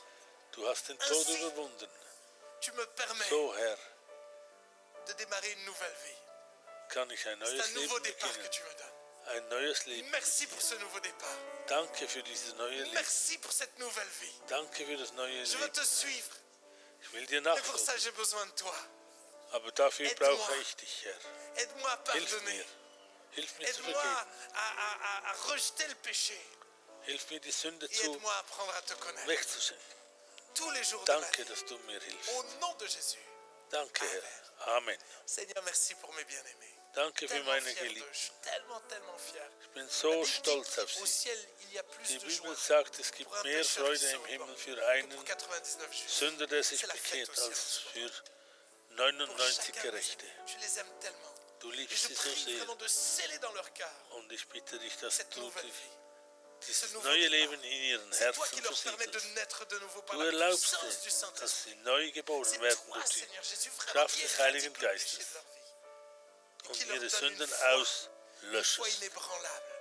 Du hast den Tod Ainsi, überwunden. Tu me permets So, Herr, de démarrer une nouvelle vie. kann ich ein C'est neues un nouveau Leben départ que beginnen. tu me donnes. Ein neues Leben. Merci pour ce nouveau départ. Danke für dieses neue Leben. Merci pour cette nouvelle vie. Danke für das neue Je veux Leben. te suivre. Ich will dir Et pour ça, nachfolgen. j'ai besoin de toi. Aber dafür Aide-moi. brauche ich dich, Herr. Aide-moi à Hilf pardonner. mir. Hilf mir zu Aide-moi vergeben. à rejeter le péché. Hilf mir, die Sünde et zu aide-moi à apprendre à te connaître wegzuschicken. tous les jours de ma Danke, vie. dass du mir hilfst. Au nom de Jésus. Danke, Herr. Amen. Seigneur, merci pour mes bien-aimés. Danke für Tellement meine fier d'eux. Je Geliebten. suis tellement fier. Ich bin La so Bible dit stolz auf qu'au sie. ciel, il y a plus Die de Bibel joie sagt, es gibt pour un mehr pécheur qui Freude se im Himmel repent für que einen pour 99 justes. Sünder, der sich C'est la fête bekehrt, au ciel. als für Pour 99 chacun, Gerechte. tu les aimes tellement. Du Et liebst je sie so prie sehr. vraiment de sceller dans leur cœur Und ich bitte dich, dass cette du nouvelle vie. dieses nouveau neue départ. Leben in ihren C'est toi Herzen qui leur permets de versiegelst. naître de nouveau par Du la erlaubst puissance du es, dass Saint-Esprit. sie neu geboren C'est werden toi, durch die Seigneur Jésus, vraiment Kraft qui des éradique Heiligen le péché Geistes de leur vie. Et und qui leur ihre donne une Sünden foi, une auslöschst foi inébranlable.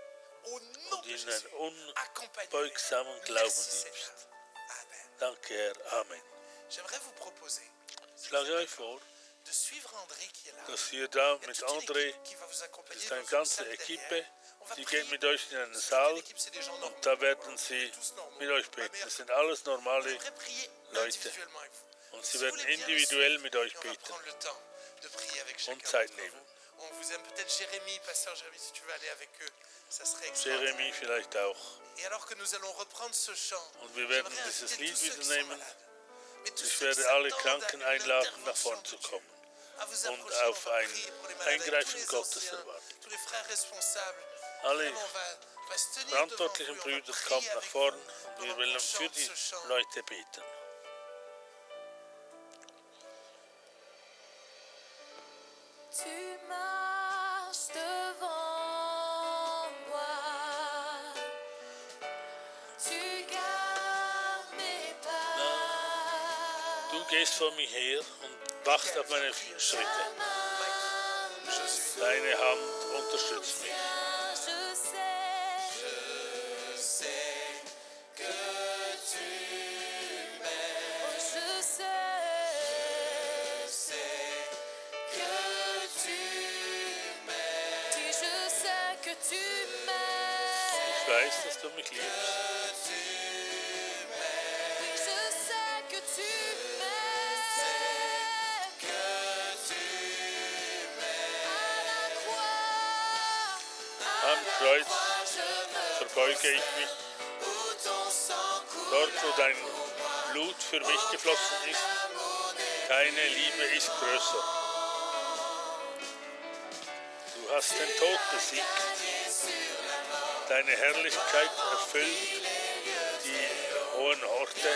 Au nom und de ihnen Jésus, einen accompagne-les. unbeugsamen Glauben Merci Seigneur. gibst. Amen. Danke, Herr. Amen. J'aimerais vous proposer Ich schlage euch vor, de suivre André qui est là. dass ihr da Il y a mit toute une André, équipe qui va vous accompagner das ist dans eine une ganze salle Equipe, derrière. On va die prier. geht mit euch in einen Toute Saal l'équipe, c'est des gens normaux. und da werden sie Tous normaux. mit euch Pas beten. meilleurs Das sind que alles vous. normale J'aimerais prier Leute. individuellement avec vous. und Si sie vous werden voulez bien le individuell suivre, mit euch et on va beten prendre le temps de prier avec und chacun Zeit d'entre nehmen. vous. On vous aime peut-être Jérémie, pasteur Jérémie, si tu veux aller avec eux, ça serait extraordinaire. Jeremy vielleicht auch. Et alors que nous allons reprendre ce chant, Und wir werden j'aimerais dieses inviter Lied tous ceux qui wieder sont nehmen. malades, mais tous Ich ceux qui werde alle s'attendent Kranken à une einladen, nach intervention vorn de zu Dieu, kommen à vous und approcher, on auf va ein prier pour les malades, avec tous Eingreifen les Gottes anciens, erwarten. tous les frères responsables. Alle Vraiment, on va se tenir devant vous, verantwortlichen et on va Brüder prier kommt nach avec vorn vous und pendant wir qu'on wollen für chante die ce chant. Leute beten. Tu marches devant moi, tu gardes mes pas. Du gehst vor mir her und wachst auf meine Schritte. Deine Hand unterstützt mich. Je sais Que tu m'aimes, oh, je sais que tu m'aimes, dis je sais que tu m'aimes. Ich weiß, dass du mich liebst. Oui, je sais que tu m'aimes. que tu m'aimes. À la croix, Am Kreuz je me verbeuge ich mich. Où ton sang coule, Dort, wo dein Blut für mich geflossen ist, keine Liebe ist größer. Du hast den Tod besiegt. Deine Herrlichkeit erfüllt die hohen Orte.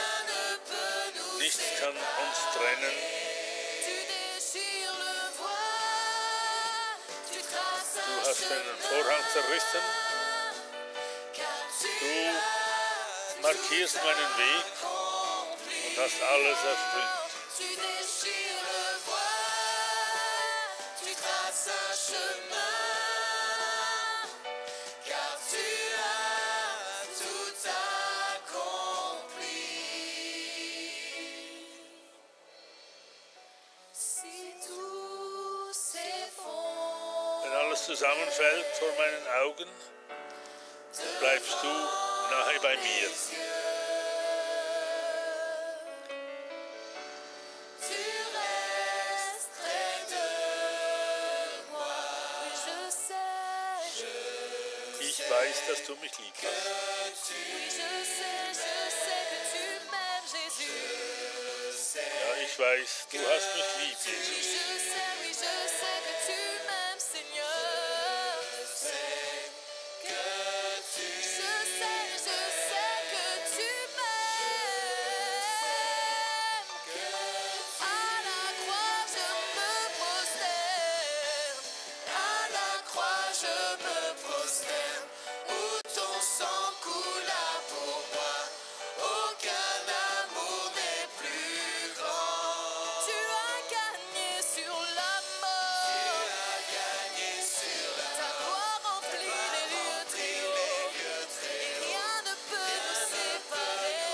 Nichts kann uns trennen. tu déchires le voile, tu traces Du un hast den Vorhang zerrissen. car tu Du markierst meinen Weg und hast alles erfüllt. tu déchires le voile, tu traces un chemin, car tu as tout accompli. Si tout s'effondre, Wenn alles zusammenfällt vor meinen Augen, bleibst du nahe bei mir. tu restes près de moi. Oui, je sais Ich weiß, dass du mich liebst. oui, je sais que tu m'aimes, Jésus. Ja, ich weiß, du hast mich lieb, Oui, Jesus. je sais que tu m'aimes, Seigneur. Je sais que tu m'aimes. À la croix, je me prosterne. À la croix, je me prosterne. Où ton sang coula pour moi. Aucun amour n'est plus grand. Tu as gagné sur la mort. Ta gloire remplit les lieux très hauts. Et rien ne peut nous séparer.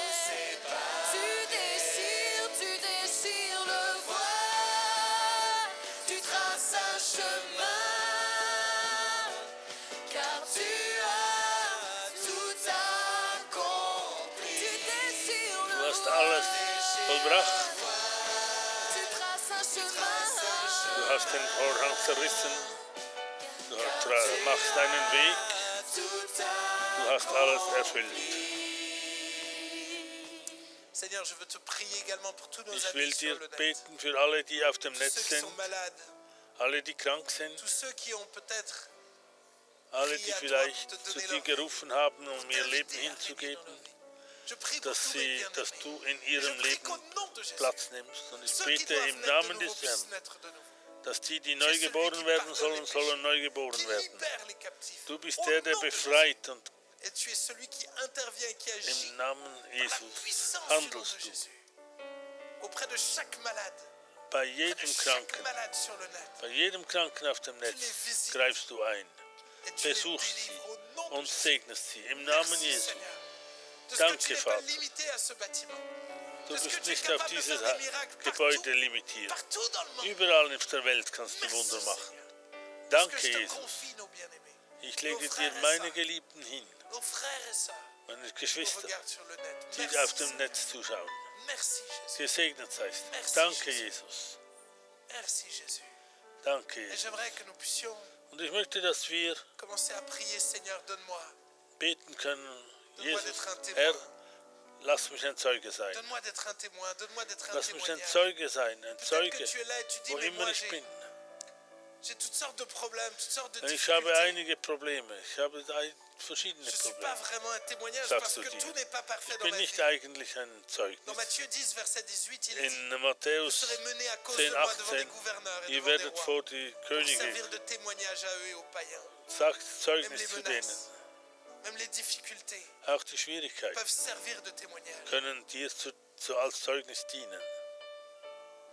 Tu déchires le voile. Tu traces un chemin. Car tu as tout accompli. Tu déchires Du le hast alles vollbracht. Tu traces un chemin. Du hast den Vorhang zerrissen. Du machst deinen Weg. Tout Du hast alles erfüllt. Seigneur, je veux te prier également pour tous nos Ich will amis sur dir le net. beten für alle, die auf dem Tous Netz ceux qui sind, sont malades, alle, die krank sind, tous ceux qui ont peut-être alle, die vielleicht zu dir gerufen haben, um ihr Leben hinzugeben, Je prie pour dass tous mes dass bien-aimés. du in Et je ihrem prie Leben qu'au nom de Jésus, Platz nimmst. Und ich ceux qui bete doivent im naître de Namen nouveau des puissent Herrn, naître de nouveau. dass die, die neu geboren werden sollen, sollen neu geboren Qui werden. libère les captifs. Du bist Au der, der nom de befreit, und Jésus. Et tu es celui qui intervient et qui agit im Namen par la Jesus puissance du nom de handelst du Jésus. Auprès de chaque malade, bei auprès de jedem chaque Kranken, malade sur le net. bei jedem Kranken auf dem Netz greifst du ein, Et tu les besuchst sie délivres au nom de und Jésus. segnest sie im Namen Merci, Jesu. Seigneur, de ce que Danke, tu n'es pas Vater. limité à ce bâtiment. Du Parce que bist tu es nicht auf capable de dieses faire des miracles Gebäude partout, limitiert. partout dans le monde. Überall auf der Welt kannst du Merci, Wunder machen. Seigneur. Parce Danke, que je te Jesus. confie nos bien-aimés, Ich lege nos dir frères et meine sœurs, Geliebten hin, nos frères et sœurs, meine qui nous Geschwister, regardent sur le net. die Merci, auf dem Seigneur. Netz zuschauen. Merci, Jésus. Gesegnet seist du. Merci, Danke, Jesus. Jesus. Merci, Jésus. Danke, Et Jesus. j'aimerais que nous puissions Und ich möchte, dass wir commencer à prier, Seigneur, donne-moi. beten können, Donne-moi Jesus, d'être un Herr, témoin. lass mich ein Zeuge sein. Donne-moi d'être un témoin. Donne-moi d'être un Lass mich ein témoignage. Zeuge sein, ein Peut-être que Zeuge, tu es là et tu dis, wo mais immer moi, ich bin. j'ai toutes sortes de problèmes, toutes sortes de Ich habe difficultés. einige Probleme, ich habe verschiedene Je ne suis pas Probleme. vraiment un témoignage Sagst parce du que dir. tout n'est pas parfait Ich dans bin ma nicht vie. eigentlich ein Dans Zeugnis. Matthieu 10, verset 18, il dit, In vous Matthäus serez menés à cause 10, de moi devant des 18, gouverneurs et ihr devant des werdet rois vor die pour Könige, servir de témoignage à eux et aux païens. sagt Même Zeugnis les zu denen. menaces, même les difficultés Auch die Schwierigkeiten peuvent servir de témoignage. können dir als Zeugnis dienen.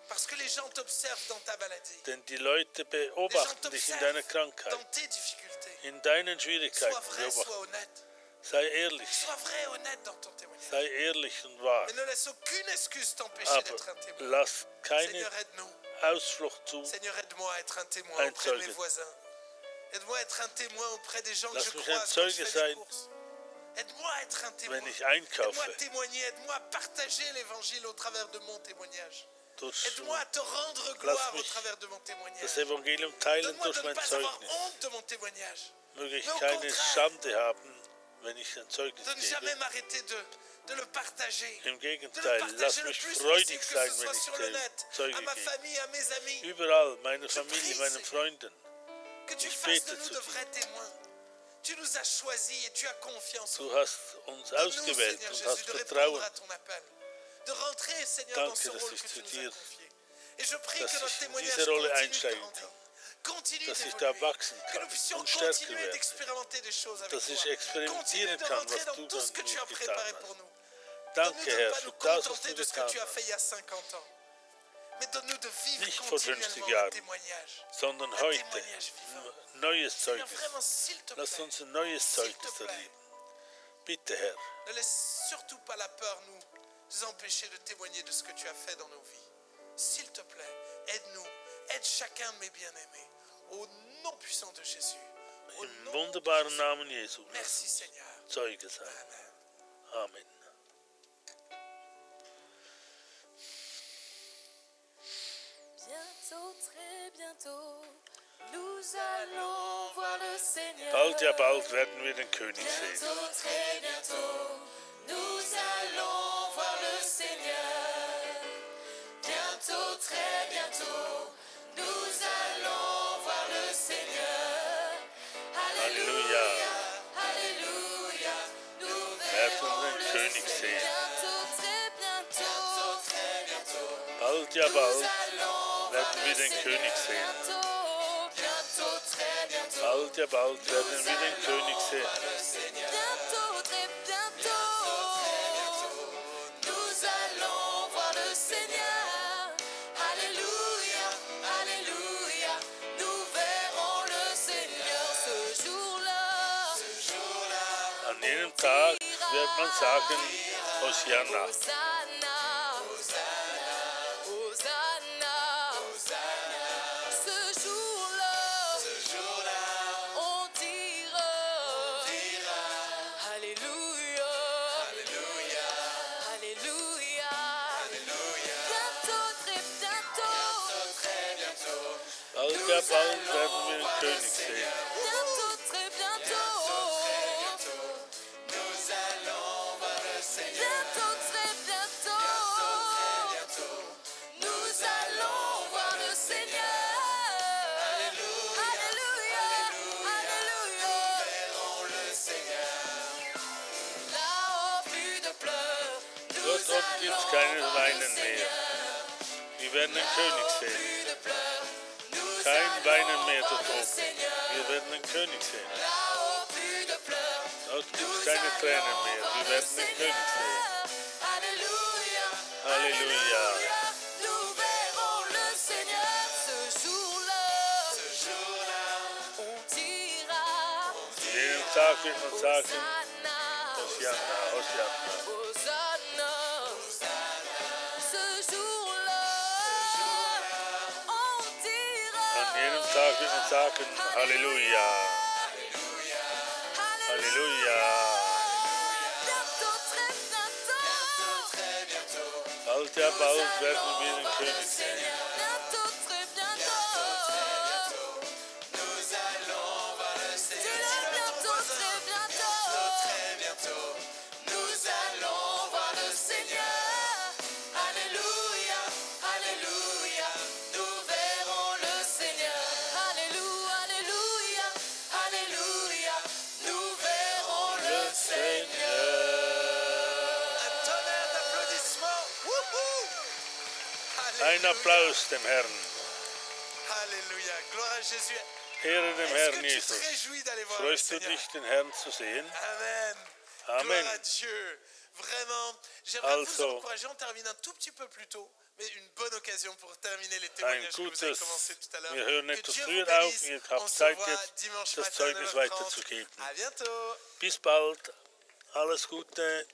Parce que les gens t'observent dans ta maladie. Denn die Leute Les gens beobachten dich in deiner t'observent Krankheit, dans tes difficultés. in deinen Sois Schwierigkeiten vrai, beobachten. sois honnête. Sei ehrlich, Sois vrai et honnête dans ton témoignage. sei ehrlich und wahr. Mais ne laisse aucune excuse t'empêcher Aber d'être un témoin. lass keine Seigneur, aide-nous. Ausflucht zu. Seigneur, aide-moi à être un témoin Ein auprès de mes Zeuge. voisins. Aide-moi à être un témoin auprès des gens que Lass je mich croise ein quand je Zeuge fais des sein, courses. Aide-moi à être un témoin. wenn ich Aide-moi à einkaufe, témoigner. Aide-moi à partager l'évangile au travers de mon témoignage. durch Aide-moi à te rendre gloire au mich travers de mon témoignage. das Evangelium teilen Donne-moi durch de ne mein pas avoir Zeugnis. honte de mon témoignage. Möge ich Mais au keine contraire, Schande haben, wenn ich ein Zeugnis De ne jamais gebe. m'arrêter de le partager. Im De le Gegenteil, lass partager le mich plus freudig possible, sein, que ce wenn soit ich sur le dir net, à Zeuge ma gebe. famille, à mes amis. Überall, meine Je Familie, prie, meinen Seigneur. Freunden. Que tu Ich fasses de bete nous zu de dir. vrais témoins. Tu nous as choisis et tu as confiance en nous. Du hast uns Donne-nous, ausgewählt Seigneur und Jésus, hast de répondre Vertrauen. à ton appel. De rentrer, Seigneur, dans Danke, ce dass rôle ich que zu tu nous dir- as confié. Et je prie dass que notre ich in témoignage diese Rolle continue de einsteigen grandir. Continue dass ich da d'évoluer. wachsen Que nous kann puissions und stärker continuer werden. d'expérimenter des choses avec Dass toi. ich Continue experimentieren de kann, rentrer was dans du tout ce dann que tu as getan préparé hast. pour nous. Danke, Donne-nous de ne Herr, pas für nous das, was contenter du de ce que getan tu as fait hast, il y a 50 ans. Mais donne-nous de vivre Nicht vor 50 continuellement un Jahren, témoignage. sondern Un heute. témoignage vivant. Ein neues Seigneur, Zeugnis. vraiment, s'il te Lass plaît, uns ein neues S'il te Zeugnis plaît. erleben. Bitte, Herr, ne laisse surtout pas la peur nous empêcher de témoigner de ce que tu as fait dans nos vies. S'il te plaît, aide-nous, aide chacun de mes bien-aimés. Au nom puissant de Jésus. Au im nom wunderbaren Namen Jesu. Lass Merci uns Seigneur. Zeuge sein. Amen. Amen. Bientôt, très bientôt, nous allons voir le Seigneur. Bald, ja bald werden wir den König sehen. Bientôt, très bientôt, nous allons voir le Seigneur. Bientôt, très bientôt, nous allons voir le Seigneur. Halleluja. Alléluia, nous Werden verrons den le König sehen. Bientôt, très bientôt, Bald, ja bald allons werden wir den König sehen. bientôt, très bientôt, Bald, ja bald werden wir den König sehen. bientôt, très bientôt, nous allons voir le Seigneur. Alléluia, alléluia, nous verrons le Seigneur ce jour-là. An jenem Tag wird man sagen, Hosianna. Hosanna, Hosanna, Hosanna. Ce jour-là, on dira, Alléluia, Alléluia, Alléluia. Bientôt, très bientôt, Bald, ja bald werden wir den König sehen. bientôt, très bientôt, keines Weinen mehr. Wir werden den König sehen. Kein Weinen mehr dort oben. Wir werden den König sehen. Dort gibt es keine Tränen mehr. Wir werden den König sehen. Halleluja. Nous verrons le Seigneur ce jour-là. On dira Jeden Tag wird man sagen, Hosanna, Hosianna, Hosianna. Hosanna. Ce jour-là, on dira An jedem Tag wird man sagen, Halleluja. Halleluja. Bientôt, très bientôt. Bald, ja bald werden wir den König sehen. Bientôt, très bientôt. Nous allons voir le Seigneur. Dis-le bientôt, très bientôt. Très bientôt. Nous allons voir le Seigneur. Alléluia, Alléluia. Nous verrons le Seigneur. Alléluia, Alléluia, Alléluia. Nous verrons le Seigneur. Un tonnerre d'applaudissements. Wouhou! Ein Applaus dem Herrn. Alléluia. Gloire à Jésus. Ehre dem Est-ce Herrn que tu te Jesus. réjouis d'aller voir le Freust du Seigneur? dich, den Herrn zu sehen? Amen. Amen. Gloire à Dieu. Vraiment, j'aimerais vous Also, encourager. On termine un tout petit peu plus tôt, mais une bonne occasion pour terminer les Ein témoignages que vous avez gutes, commencé tout à l'heure. wir hören Que etwas Dieu vous früher auf. bénisse. Ihr On habt se Zeit voit jetzt, dimanche das matin Zeugnis 9h30. weiterzugeben. À bientôt. Bis bald. Alles Gute.